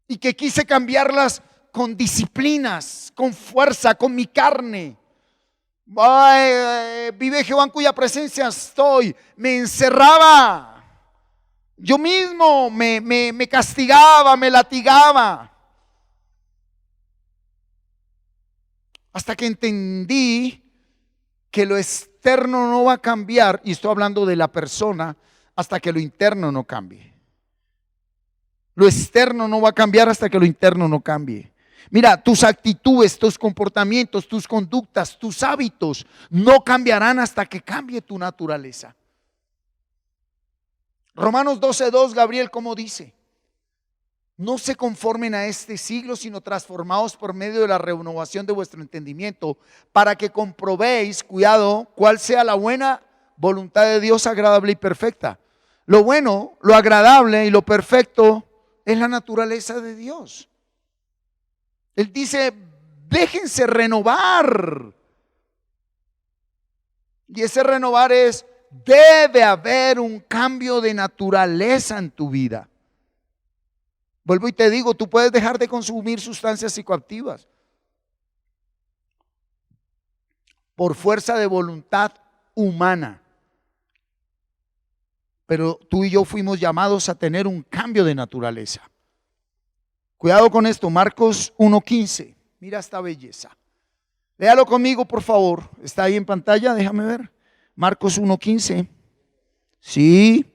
y que quise cambiarlas con disciplinas, con fuerza, con mi carne. Vive Jehová en cuya presencia estoy. Me encerraba. Yo mismo me castigaba, me latigaba. Hasta que entendí que lo externo no va a cambiar, y estoy hablando de la persona, hasta que lo interno no cambie. Lo externo no va a cambiar hasta que lo interno no cambie. Mira, tus actitudes, tus comportamientos, tus conductas, tus hábitos no cambiarán hasta que cambie tu naturaleza. Romanos 12:2, Gabriel, ¿cómo dice? No se conformen a este siglo, sino transformaos por medio de la renovación de vuestro entendimiento, para que comprobéis, cuidado, cuál sea la buena voluntad de Dios, agradable y perfecta. lo bueno, lo agradable y lo perfecto es la naturaleza de Dios. Él dice, déjense renovar. Y ese renovar es, debe haber un cambio de naturaleza en tu vida. Vuelvo y te digo, tú puedes dejar de consumir sustancias psicoactivas por fuerza de voluntad humana. Pero tú y yo fuimos llamados a tener un cambio de naturaleza. Cuidado con esto, Marcos 1:15. Mira esta belleza. Léalo conmigo, por favor. Está ahí en pantalla, déjame ver. Marcos 1:15. Sí.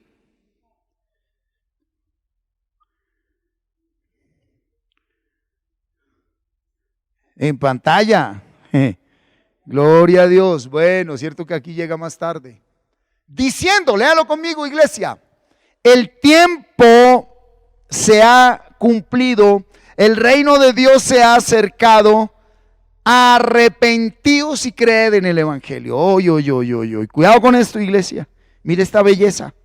En pantalla. Gloria a Dios. Bueno, cierto que aquí llega más tarde. Diciendo, léalo conmigo, iglesia. El tiempo se ha cumplido, el reino de Dios se ha acercado. Arrepentíos y creed en el evangelio. Cuidado con esto, iglesia. Mire esta belleza.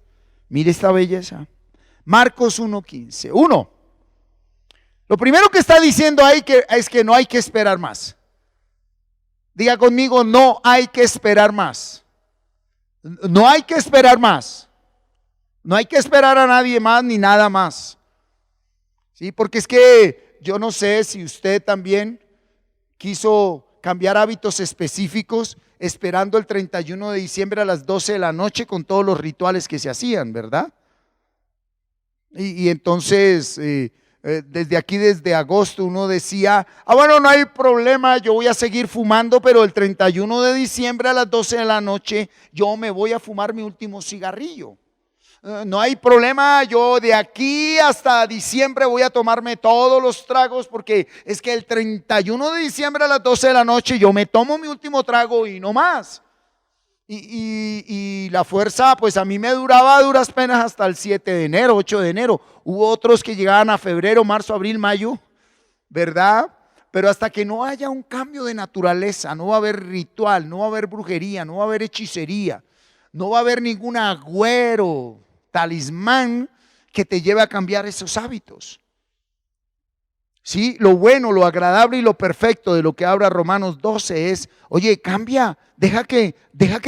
Mire esta belleza. Marcos 1:15. Lo primero que está diciendo ahí es que no hay que esperar más. Diga conmigo, no hay que esperar más. No hay que esperar más. No hay que esperar a nadie más ni nada más. Sí, porque es que yo no sé si usted también quiso cambiar hábitos específicos esperando el 31 de diciembre a las 12 de la noche con todos los rituales que se hacían, ¿verdad? Y entonces desde aquí, desde agosto, uno decía, bueno, no hay problema, yo voy a seguir fumando, pero el 31 de diciembre a las 12 de la noche yo me voy a fumar mi último cigarrillo. No hay problema, yo de aquí hasta diciembre voy a tomarme todos los tragos, porque es que el 31 de diciembre a las 12 de la noche yo me tomo mi último trago y no más. Y la fuerza pues a mí me duraba a duras penas hasta el 7 de enero, 8 de enero. Hubo otros que llegaban a febrero, marzo, abril, mayo, ¿verdad? Pero hasta que no haya un cambio de naturaleza, no va a haber ritual, no va a haber brujería, no va a haber hechicería, no va a haber ningún agüero, talismán que te lleve a cambiar esos hábitos. Sí, lo bueno, lo agradable y lo perfecto de lo que habla Romanos 12 es, oye, cambia, deja que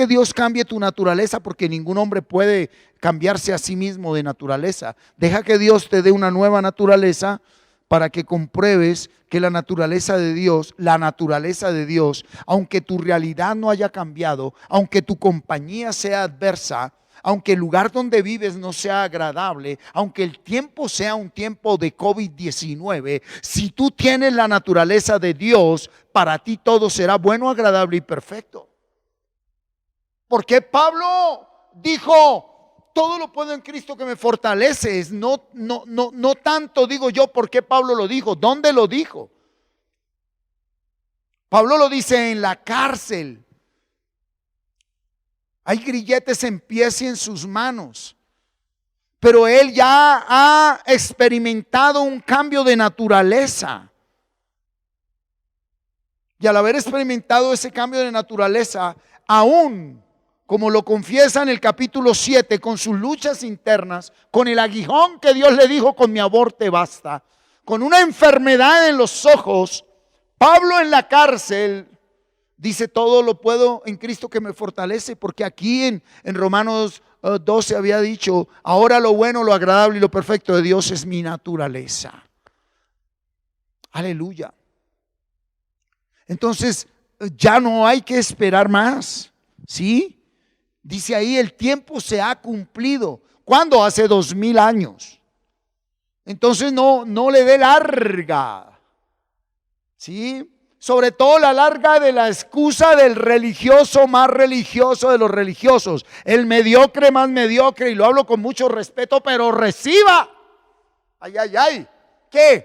Dios cambie tu naturaleza, porque ningún hombre puede cambiarse a sí mismo de naturaleza. Deja que Dios te dé una nueva naturaleza para que compruebes que la naturaleza de Dios, aunque tu realidad no haya cambiado, aunque tu compañía sea adversa, aunque el lugar donde vives no sea agradable, aunque el tiempo sea un tiempo de COVID-19, si tú tienes la naturaleza de Dios, para ti todo será bueno, agradable y perfecto. Porque Pablo dijo, todo lo puedo en Cristo que me fortalece. No tanto digo yo por qué Pablo lo dijo, ¿dónde lo dijo? Pablo lo dice en la cárcel. Hay grilletes en pies y en sus manos, pero él ya ha experimentado un cambio de naturaleza. Y al haber experimentado ese cambio de naturaleza, aún como lo confiesa en el capítulo 7, con sus luchas internas, con el aguijón que Dios le dijo, con mi amor te basta, con una enfermedad en los ojos, Pablo en la cárcel dice, todo lo puedo en Cristo que me fortalece, porque aquí en Romanos 12 había dicho, ahora lo bueno, lo agradable y lo perfecto de Dios es mi naturaleza. Aleluya. Entonces ya no hay que esperar más, ¿sí? Dice ahí, el tiempo se ha cumplido. ¿Cuándo? Hace 2000 años. Entonces no le dé larga, ¿sí? Sobre todo la larga de la excusa del religioso más religioso de los religiosos, el mediocre más mediocre, y lo hablo con mucho respeto, pero reciba. Ay. ¿Qué?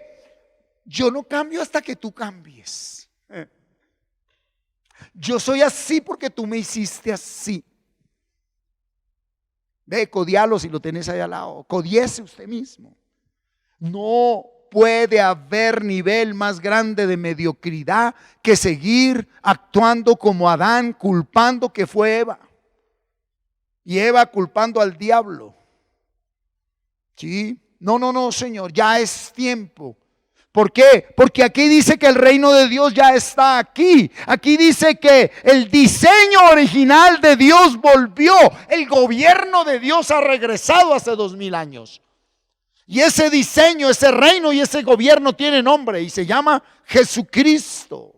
Yo no cambio hasta que tú cambies. Yo soy así porque tú me hiciste así. Ve, codialo si lo tenés ahí al lado. Codiese usted mismo. No puede haber nivel más grande de mediocridad que seguir actuando como Adán, culpando que fue Eva. Y Eva culpando al diablo. ¿Sí? No, Señor, ya es tiempo. ¿Por qué? Porque aquí dice que el reino de Dios ya está aquí. Aquí dice que el diseño original de Dios volvió. El gobierno de Dios ha regresado hace 2000 años. Y ese diseño, ese reino y ese gobierno tiene nombre y se llama Jesucristo.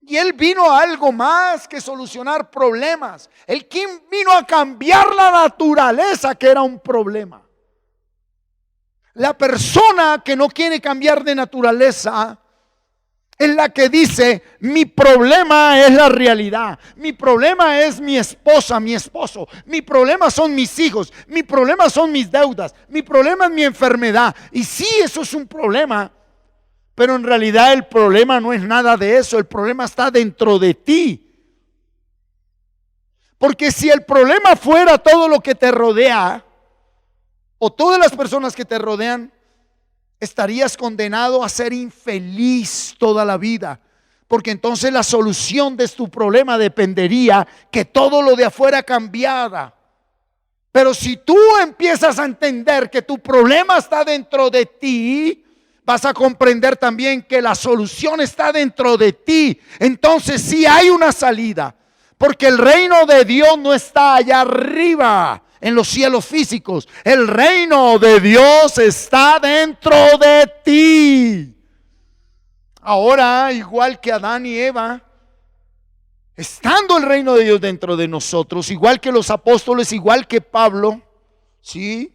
Y Él vino a algo más que solucionar problemas. Él vino a cambiar la naturaleza que era un problema. La persona que no quiere cambiar de naturaleza es la que dice: mi problema es la realidad, mi problema es mi esposa, mi esposo, mi problema son mis hijos, mi problema son mis deudas, mi problema es mi enfermedad. Y sí, eso es un problema, pero en realidad el problema no es nada de eso. El problema está dentro de ti. Porque si el problema fuera todo lo que te rodea, o todas las personas que te rodean, estarías condenado a ser infeliz toda la vida. Porque entonces la solución de tu problema dependería que todo lo de afuera cambiara. Pero si tú empiezas a entender que tu problema está dentro de ti, vas a comprender también que la solución está dentro de ti. Entonces sí hay una salida. Porque el reino de Dios no está allá arriba en los cielos físicos. El reino de Dios está dentro de ti. Ahora, igual que Adán y Eva, estando el reino de Dios dentro de nosotros, igual que los apóstoles, igual que Pablo, ¿sí?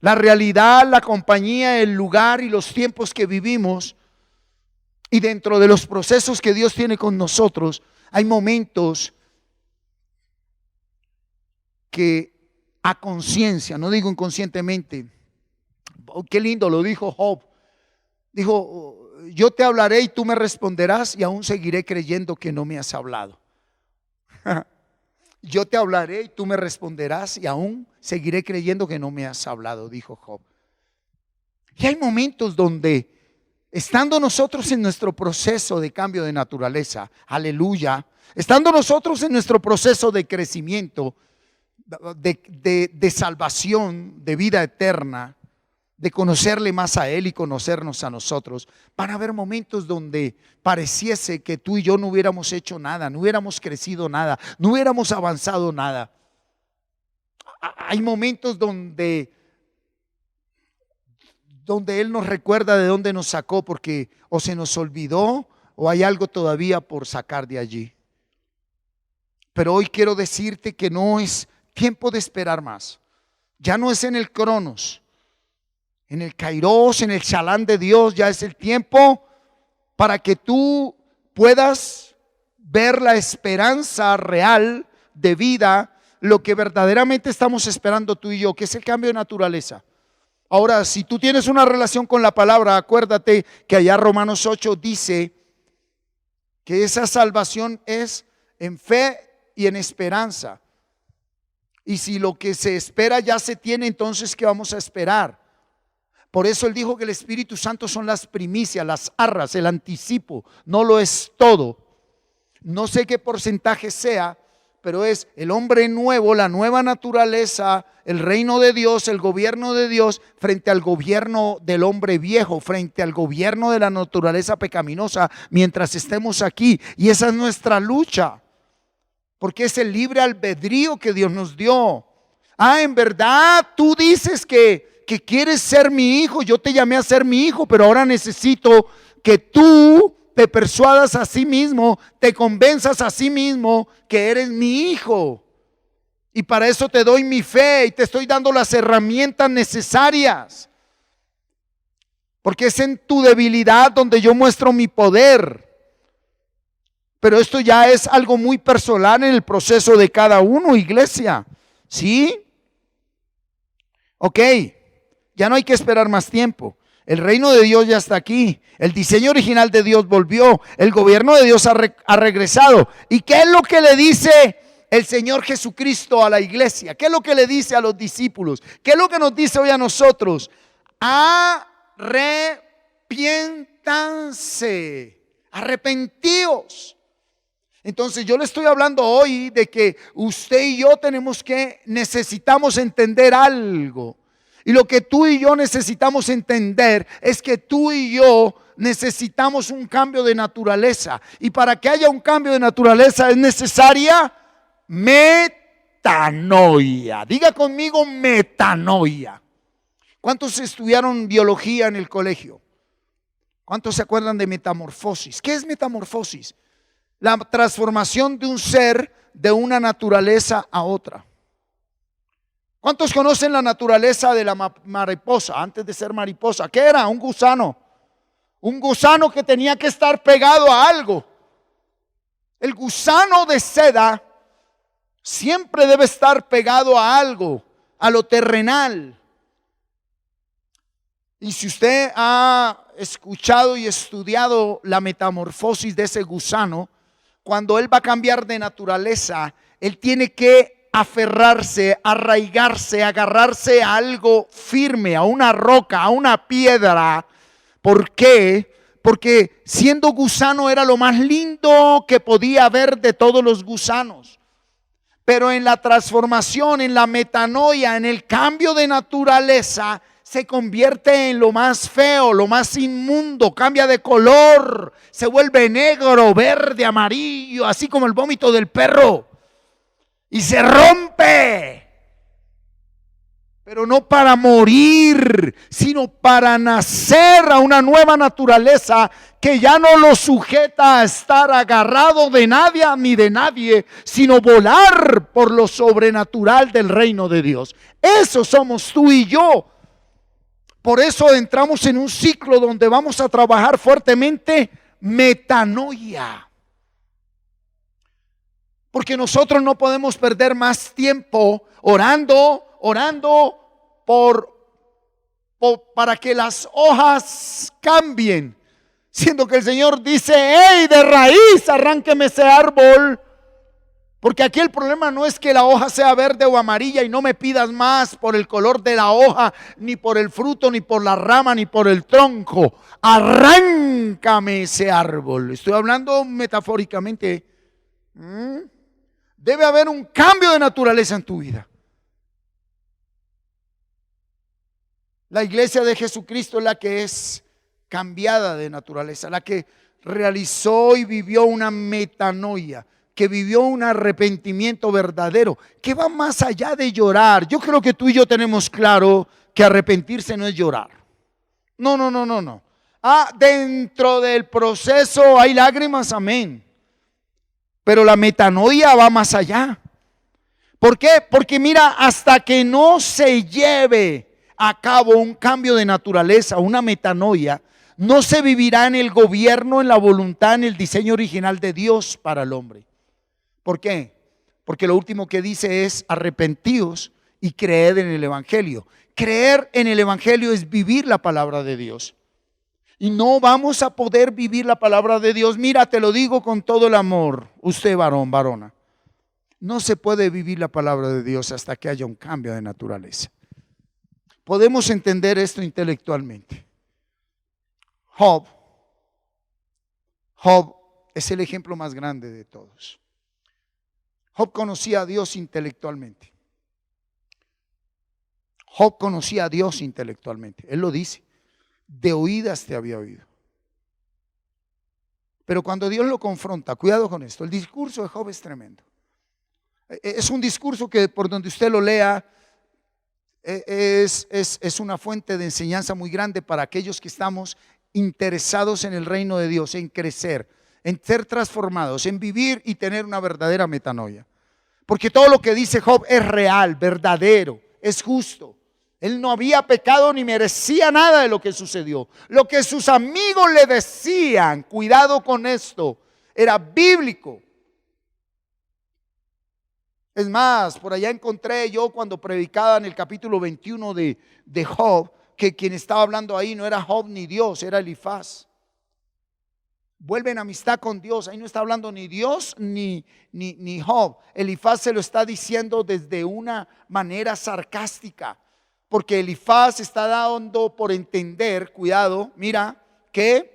La realidad, la compañía, el lugar y los tiempos que vivimos, y dentro de los procesos que Dios tiene con nosotros, hay momentos que a conciencia, no digo inconscientemente, oh, qué lindo lo dijo Job. Dijo: yo te hablaré y tú me responderás, y aún seguiré creyendo que no me has hablado. Yo te hablaré y tú me responderás, y aún seguiré creyendo que no me has hablado, dijo Job. Y hay momentos donde, estando nosotros en nuestro proceso de cambio de naturaleza, aleluya, estando nosotros en nuestro proceso de crecimiento, de salvación, de vida eterna, de conocerle más a Él y conocernos a nosotros, van a haber momentos donde pareciese que tú y yo no hubiéramos hecho nada, no hubiéramos crecido nada, no hubiéramos avanzado nada. Hay momentos donde Él nos recuerda de dónde nos sacó, porque o se nos olvidó o hay algo todavía por sacar de allí. Pero hoy quiero decirte que no es tiempo de esperar más. Ya no es en el Cronos, en el Kairos, en el Shalán de Dios. Ya es el tiempo para que tú puedas ver la esperanza real de vida, lo que verdaderamente estamos esperando tú y yo, que es el cambio de naturaleza. Ahora, si tú tienes una relación con la palabra, acuérdate que allá Romanos 8 dice que esa salvación es en fe y en esperanza. Y si lo que se espera ya se tiene, entonces ¿qué vamos a esperar? Por eso Él dijo que el Espíritu Santo son las primicias, las arras, el anticipo. No lo es todo. No sé qué porcentaje sea, pero es el hombre nuevo, la nueva naturaleza, el reino de Dios, el gobierno de Dios frente al gobierno del hombre viejo, frente al gobierno de la naturaleza pecaminosa mientras estemos aquí. Y esa es nuestra lucha, porque es el libre albedrío que Dios nos dio. En verdad tú dices que quieres ser mi hijo, yo te llamé a ser mi hijo, pero ahora necesito que tú te persuadas a sí mismo, te convenzas a sí mismo que eres mi hijo. Y para eso te doy mi fe y te estoy dando las herramientas necesarias. Porque es en tu debilidad donde yo muestro mi poder. Pero esto ya es algo muy personal en el proceso de cada uno, iglesia. ¿Sí? Ok, ya no hay que esperar más tiempo. El reino de Dios ya está aquí. El diseño original de Dios volvió. El gobierno de Dios ha regresado. ¿Y qué es lo que le dice el Señor Jesucristo a la iglesia? ¿Qué es lo que le dice a los discípulos? ¿Qué es lo que nos dice hoy a nosotros? Arrepiéntanse. Arrepentíos. Entonces yo le estoy hablando hoy de que usted y yo necesitamos entender algo. Y lo que tú y yo necesitamos entender es que tú y yo necesitamos un cambio de naturaleza. Y para que haya un cambio de naturaleza es necesaria metanoia. Diga conmigo metanoia. ¿Cuántos estudiaron biología en el colegio? ¿Cuántos se acuerdan de metamorfosis? ¿Qué es metamorfosis? La transformación de un ser de una naturaleza a otra. ¿Cuántos conocen la naturaleza de la mariposa antes de ser mariposa? ¿Qué era? Un gusano. Un gusano que tenía que estar pegado a algo. El gusano de seda siempre debe estar pegado a algo, a lo terrenal. Y si usted ha escuchado y estudiado la metamorfosis de ese gusano, cuando él va a cambiar de naturaleza, él tiene que aferrarse, arraigarse, agarrarse a algo firme, a una roca, a una piedra. ¿Por qué? Porque siendo gusano era lo más lindo que podía haber de todos los gusanos. Pero en la transformación, en la metanoia, en el cambio de naturaleza, se convierte en lo más feo, lo más inmundo, cambia de color, se vuelve negro, verde, amarillo, así como el vómito del perro. Y se rompe, pero no para morir, sino para nacer a una nueva naturaleza que ya no lo sujeta a estar agarrado de nadie ni de nadie, sino volar por lo sobrenatural del reino de Dios. Eso somos tú y yo. Por eso entramos en un ciclo donde vamos a trabajar fuertemente metanoia. Porque nosotros no podemos perder más tiempo orando para que las hojas cambien. Siendo que el Señor dice, hey, de raíz arránqueme ese árbol. Porque aquí el problema no es que la hoja sea verde o amarilla y no me pidas más por el color de la hoja, ni por el fruto, ni por la rama, ni por el tronco. Arráncame ese árbol. Estoy hablando metafóricamente. Debe haber un cambio de naturaleza en tu vida. La iglesia de Jesucristo es la que es cambiada de naturaleza, la que realizó y vivió una metanoia, que vivió un arrepentimiento verdadero, que va más allá de llorar. Yo creo que tú y yo tenemos claro que arrepentirse no es llorar. No. Dentro del proceso hay lágrimas, amén. Pero la metanoia va más allá. ¿Por qué? Porque mira, hasta que no se lleve a cabo un cambio de naturaleza, una metanoia, no se vivirá en el gobierno, en la voluntad, en el diseño original de Dios para el hombre. ¿Por qué? Porque lo último que dice es arrepentíos y creed en el evangelio. Creer en el evangelio es vivir la palabra de Dios. Y no vamos a poder vivir la palabra de Dios. Mira, te lo digo con todo el amor, usted varón, varona. No se puede vivir la palabra de Dios hasta que haya un cambio de naturaleza. Podemos entender esto intelectualmente. Job es el ejemplo más grande de todos. Job conocía a Dios intelectualmente. Job conocía a Dios intelectualmente. Él lo dice. De oídas te había oído. Pero cuando Dios lo confronta, cuidado con esto, el discurso de Job es tremendo. Es un discurso que por donde usted lo lea es una fuente de enseñanza muy grande para aquellos que estamos interesados en el reino de Dios, en crecer, en ser transformados, en vivir y tener una verdadera metanoia. Porque todo lo que dice Job es real, verdadero, es justo. Él no había pecado ni merecía nada de lo que sucedió. Lo que sus amigos le decían, cuidado con esto, era bíblico. Es más, por allá encontré yo cuando predicaba en el capítulo 21 de Job, que quien estaba hablando ahí no era Job ni Dios, era Elifaz. Vuelve en amistad con Dios. Ahí no está hablando ni Dios ni Job. Elifaz se lo está diciendo desde una manera sarcástica. Porque Elifaz está dando por entender, cuidado, mira, que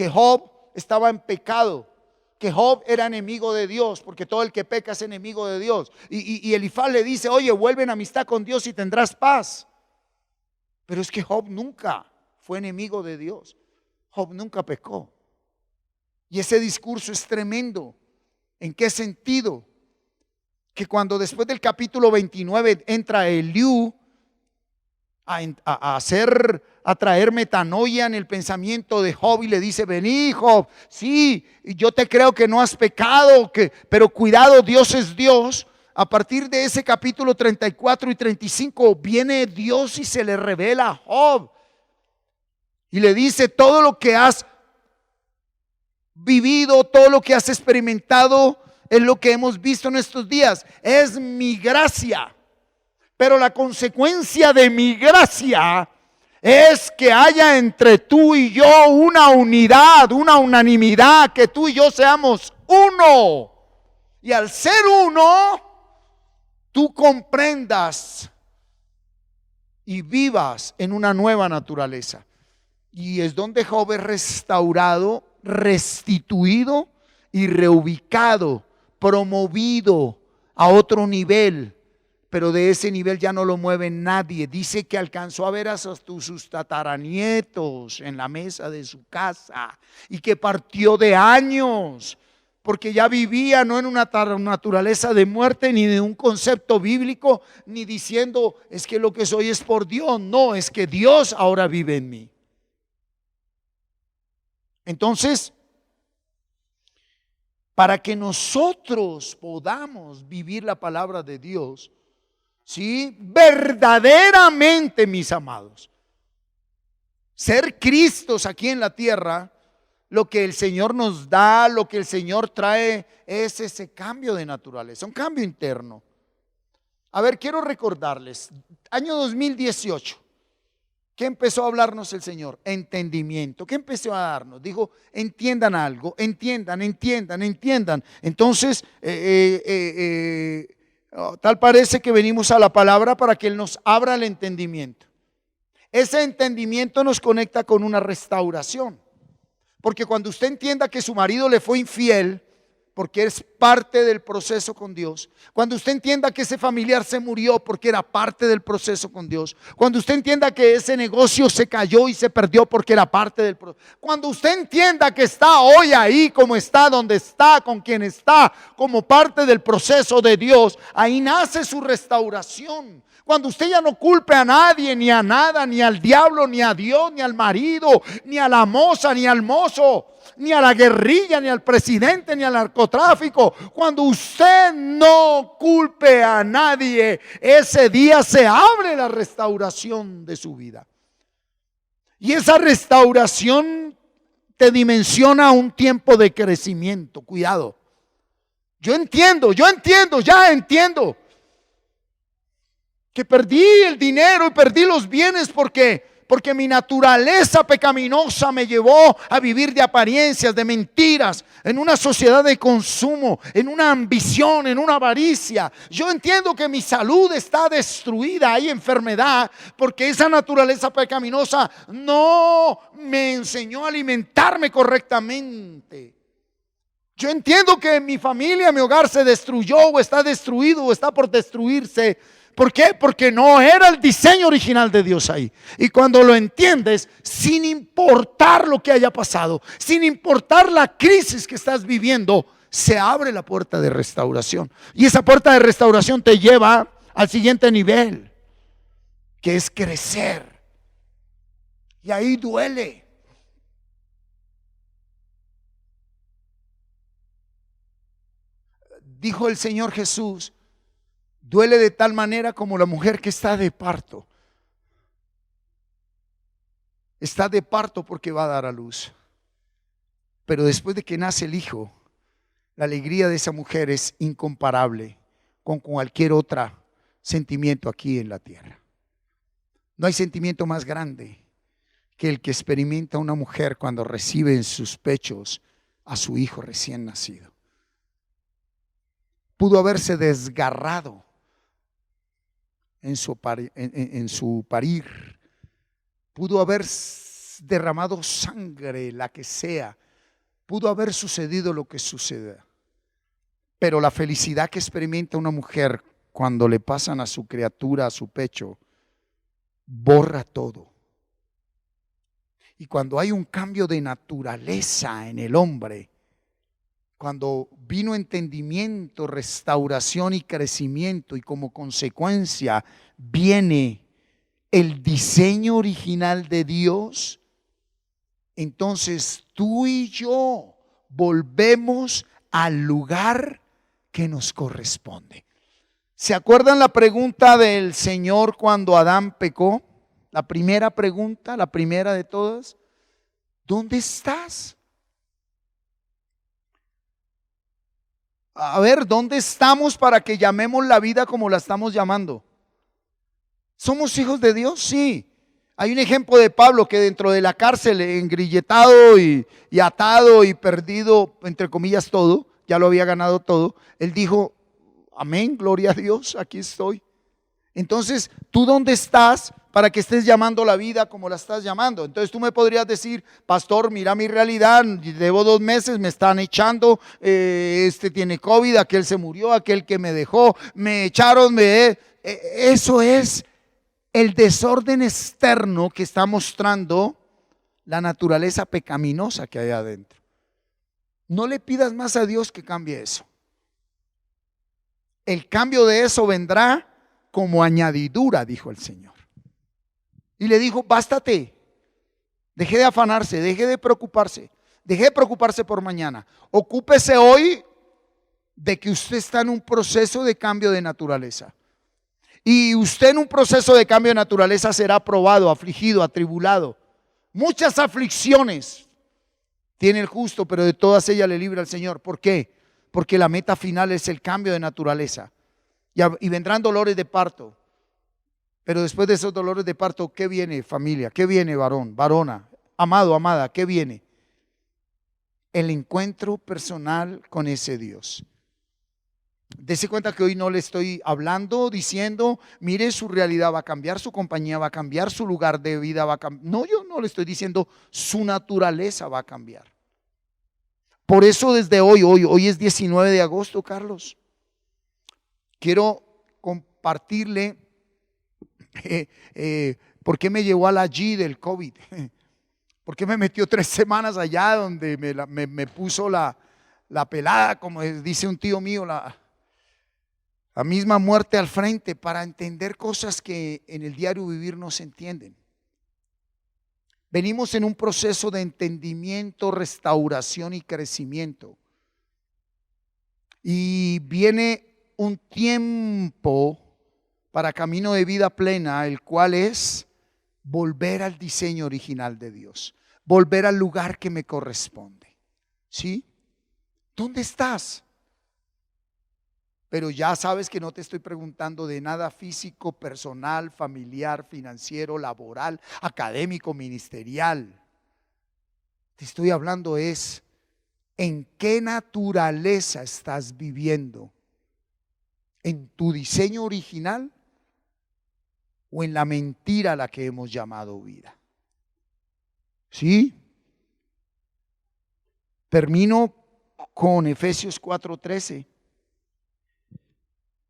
Job estaba en pecado. que Job era enemigo de Dios, porque todo el que peca es enemigo de Dios. Y Elifaz le dice, oye, vuelve en amistad con Dios y tendrás paz. Pero es que Job nunca fue enemigo de Dios. Job nunca pecó. Y ese discurso es tremendo. ¿En qué sentido? Que cuando después del capítulo 29 entra Eliú a traer metanoia en el pensamiento de Job y le dice, vení Job, sí, yo te creo que no has pecado, pero cuidado, Dios es Dios. A partir de ese capítulo 34 y 35 viene Dios y se le revela a Job y le dice, todo lo que has vivido, todo lo que has experimentado es lo que hemos visto en estos días, es mi gracia. Pero la consecuencia de mi gracia es que haya entre tú y yo una unidad, una unanimidad, que tú y yo seamos uno. Y al ser uno, tú comprendas y vivas en una nueva naturaleza. Y es donde Job es restaurado, restituido y reubicado, promovido a otro nivel. Pero de ese nivel ya no lo mueve nadie. Dice que alcanzó a ver a sus tataranietos en la mesa de su casa y que partió de años, porque ya vivía no en una naturaleza de muerte, ni de un concepto bíblico, ni diciendo es que lo que soy es por Dios. No, es que Dios ahora vive en mí. Entonces, para que nosotros podamos vivir la palabra de Dios, sí, verdaderamente, mis amados, ser Cristos aquí en la tierra, lo que el Señor nos da, lo que el Señor trae es ese cambio de naturaleza, un cambio interno. A ver, quiero recordarles, año 2018, ¿qué empezó a hablarnos el Señor? Entendimiento. ¿Qué empezó a darnos? Dijo, entiendan algo, entiendan. Entonces, tal parece que venimos a la palabra para que Él nos abra el entendimiento. Ese entendimiento nos conecta con una restauración. Porque cuando usted entienda que su marido le fue infiel, porque es parte del proceso con Dios, cuando usted entienda que ese familiar se murió porque era parte del proceso con Dios, cuando usted entienda que ese negocio se cayó y se perdió porque era parte del proceso, cuando usted entienda que está hoy ahí como está, donde está, con quien está, como parte del proceso de Dios, ahí nace su restauración. Cuando usted ya no culpe a nadie, ni a nada, ni al diablo, ni a Dios, ni al marido, ni a la moza, ni al mozo, ni a la guerrilla, ni al presidente, ni al narcotráfico. Cuando usted no culpe a nadie, ese día se abre la restauración de su vida. Y esa restauración te dimensiona un tiempo de crecimiento. Cuidado. Ya entiendo que perdí el dinero y perdí los bienes porque mi naturaleza pecaminosa me llevó a vivir de apariencias, de mentiras, en una sociedad de consumo, en una ambición, en una avaricia. Yo entiendo que mi salud está destruida, hay enfermedad, porque esa naturaleza pecaminosa no me enseñó a alimentarme correctamente. Yo entiendo que mi familia, mi hogar se destruyó o está destruido o está por destruirse. ¿Por qué? Porque no era el diseño original de Dios ahí. Y cuando lo entiendes, sin importar lo que haya pasado, sin importar la crisis que estás viviendo, se abre la puerta de restauración. Y esa puerta de restauración te lleva al siguiente nivel, que es crecer. Y ahí duele. Dijo el Señor Jesús, duele de tal manera como la mujer que está de parto. Está de parto porque va a dar a luz. Pero después de que nace el hijo, la alegría de esa mujer es incomparable con cualquier otro sentimiento aquí en la tierra. No hay sentimiento más grande que el que experimenta una mujer cuando recibe en sus pechos a su hijo recién nacido. Pudo haberse desgarrado en su parir, pudo haber derramado sangre, la que sea, pudo haber sucedido lo que sucede. Pero la felicidad que experimenta una mujer cuando le pasan a su criatura a su pecho, borra todo. Y cuando hay un cambio de naturaleza en el hombre, cuando vino entendimiento, restauración y crecimiento, y como consecuencia viene el diseño original de Dios, entonces tú y yo volvemos al lugar que nos corresponde. ¿Se acuerdan la pregunta del Señor cuando Adán pecó? La primera pregunta, la primera de todas, ¿dónde estás? A ver, ¿dónde estamos para que llamemos la vida como la estamos llamando? ¿Somos hijos de Dios? Sí. Hay un ejemplo de Pablo que dentro de la cárcel, engrilletado y atado y perdido, entre comillas, todo, ya lo había ganado todo, él dijo, amén, gloria a Dios, aquí estoy. Entonces, ¿tú dónde estás para que estés llamando la vida como la estás llamando? Entonces tú me podrías decir, pastor, mira mi realidad, llevo 2 meses, me están echando, este tiene COVID, aquel se murió, aquel que me dejó, me echaron, eso es el desorden externo que está mostrando la naturaleza pecaminosa que hay adentro. No le pidas más a Dios que cambie eso. El cambio de eso vendrá como añadidura, dijo el Señor. Y le dijo, bástate, deje de afanarse, deje de preocuparse por mañana. Ocúpese hoy de que usted está en un proceso de cambio de naturaleza. Y usted en un proceso de cambio de naturaleza será probado, afligido, atribulado. Muchas aflicciones tiene el justo, pero de todas ellas le libra el Señor. ¿Por qué? Porque la meta final es el cambio de naturaleza. Y vendrán dolores de parto. Pero después de esos dolores de parto, ¿qué viene, familia? ¿Qué viene, varón, varona, amado, amada? ¿Qué viene? El encuentro personal con ese Dios. Dese cuenta que hoy no le estoy hablando, diciendo, mire, su realidad va a cambiar, su compañía va a cambiar, su lugar de vida va a cambiar. No, yo no le estoy diciendo, su naturaleza va a cambiar. Por eso desde hoy es 19 de agosto, Carlos. Quiero compartirle por qué me llevó a la G del COVID. ¿Por qué me metió 3 semanas allá donde me puso la pelada, como dice un tío mío, la misma muerte al frente, para entender cosas que en el diario vivir no se entienden? Venimos en un proceso de entendimiento, restauración y crecimiento. Y viene un tiempo para camino de vida plena, el cual es volver al diseño original de Dios, volver al lugar que me corresponde. ¿Sí? ¿Dónde estás? Pero ya sabes que no te estoy preguntando de nada físico, personal, familiar, financiero, laboral, académico, ministerial. Te estoy hablando es en qué naturaleza estás viviendo. ¿En tu diseño original o en la mentira a la que hemos llamado vida? ¿Sí? Termino con Efesios 4:13.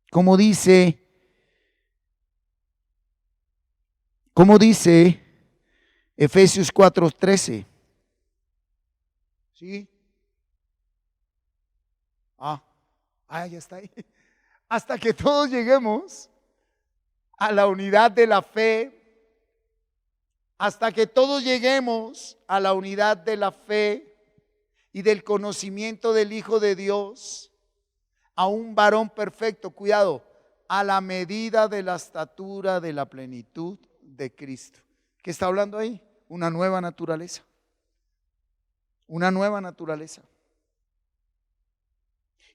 ¿Cómo dice Efesios 4:13? ¿Sí? Ya está ahí. Hasta que todos lleguemos a la unidad de la fe, hasta que todos lleguemos a la unidad de la fe y del conocimiento del Hijo de Dios, a un varón perfecto, cuidado, a la medida de la estatura de la plenitud de Cristo. ¿Qué está hablando ahí? Una nueva naturaleza. Una nueva naturaleza.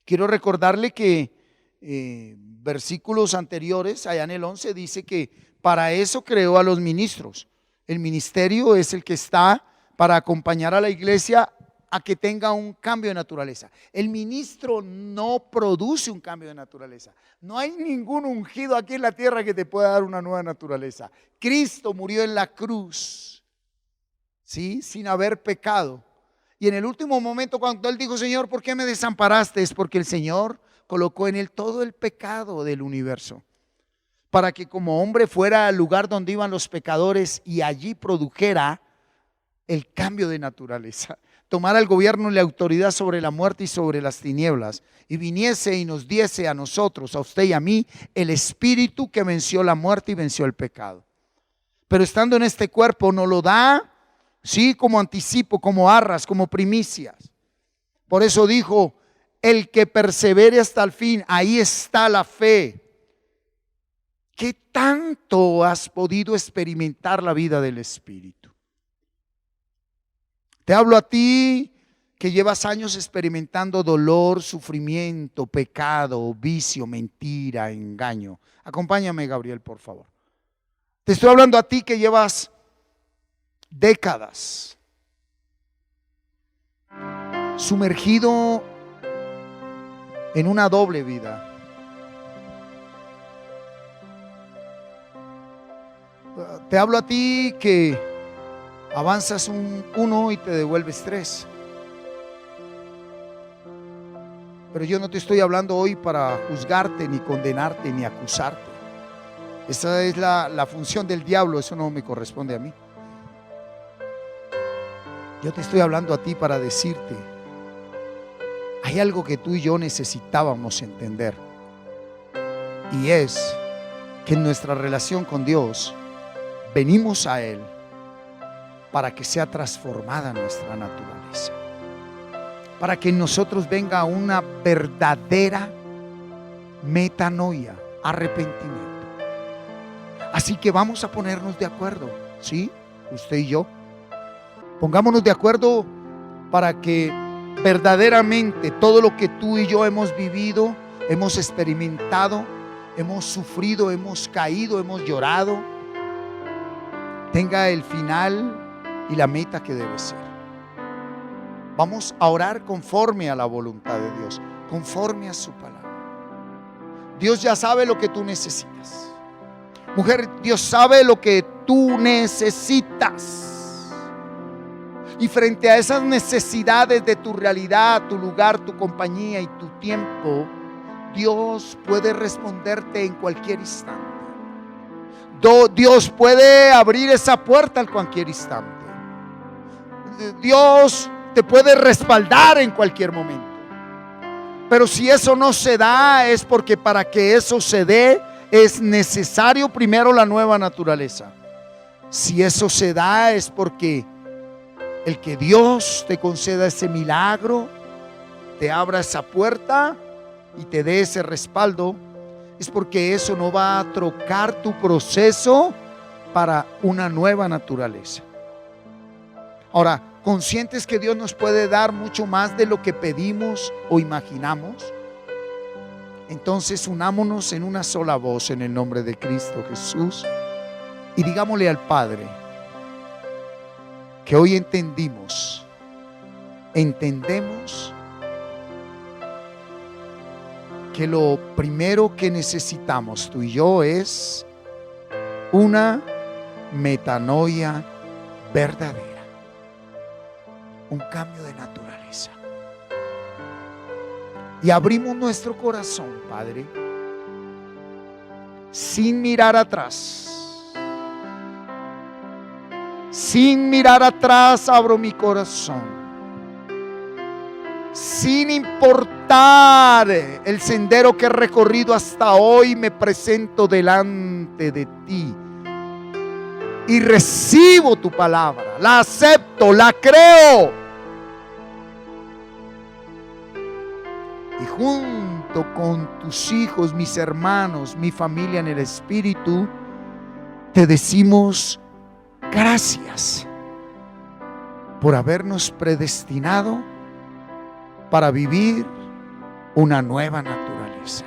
Quiero recordarle que versículos anteriores, allá en el 11, dice que para eso creó a los ministros. El ministerio es el que está para acompañar a la iglesia a que tenga un cambio de naturaleza. El ministro no produce un cambio de naturaleza. No hay ningún ungido aquí en la tierra que te pueda dar una nueva naturaleza. Cristo murió en la cruz, ¿sí? Sin haber pecado. Y en el último momento, cuando él dijo, Señor, ¿por qué me desamparaste? Es porque el Señor colocó en él todo el pecado del universo, para que como hombre fuera al lugar donde iban los pecadores y allí produjera el cambio de naturaleza, tomara el gobierno y la autoridad sobre la muerte y sobre las tinieblas, y viniese y nos diese a nosotros, a usted y a mí, el espíritu que venció la muerte y venció el pecado. Pero estando en este cuerpo nos lo da, sí, como anticipo, como arras, como primicias. Por eso dijo, el que persevere hasta el fin, ahí está la fe. ¿Qué tanto has podido experimentar la vida del Espíritu? Te hablo a ti que llevas años experimentando dolor, sufrimiento, pecado, vicio, mentira, engaño. Acompáñame, Gabriel, por favor. Te estoy hablando a ti que llevas décadas sumergido en una doble vida. Te hablo a ti que avanzas uno y te devuelves 3. Pero yo no te estoy hablando hoy para juzgarte, ni condenarte, ni acusarte. Esa es la función del diablo, eso no me corresponde a mí. Yo te estoy hablando a ti para decirte, hay algo que tú y yo necesitábamos entender, y es que en nuestra relación con Dios venimos a Él para que sea transformada nuestra naturaleza, para que en nosotros venga una verdadera metanoia, arrepentimiento. Así que vamos a ponernos de acuerdo, ¿sí? Usted y yo. Pongámonos de acuerdo para que verdaderamente todo lo que tú y yo hemos vivido, hemos experimentado, hemos sufrido, hemos caído, hemos llorado, tenga el final y la meta que debe ser. Vamos a orar conforme a la voluntad de Dios, conforme a su palabra. Dios ya sabe lo que tú necesitas. Mujer, Dios sabe lo que tú necesitas. Y frente a esas necesidades de tu realidad, tu lugar, tu compañía y tu tiempo, Dios puede responderte en cualquier instante. Dios puede abrir esa puerta en cualquier instante. Dios te puede respaldar en cualquier momento. Pero si eso no se da, es porque para que eso se dé, es necesario primero la nueva naturaleza. Si eso se da, es porque el que Dios te conceda ese milagro, te abra esa puerta y te dé ese respaldo, es porque eso no va a trocar tu proceso para una nueva naturaleza. Ahora, conscientes que Dios nos puede dar mucho más de lo que pedimos o imaginamos, entonces unámonos en una sola voz en el nombre de Cristo Jesús y digámosle al Padre que hoy entendemos que lo primero que necesitamos tú y yo es una metanoia verdadera, un cambio de naturaleza. Y abrimos nuestro corazón, Padre, sin mirar atrás. Sin mirar atrás abro mi corazón. Sin importar el sendero que he recorrido hasta hoy, me presento delante de ti y recibo tu palabra. La acepto, la creo. Y junto con tus hijos, mis hermanos, mi familia en el Espíritu, te decimos gracias por habernos predestinado para vivir una nueva naturaleza.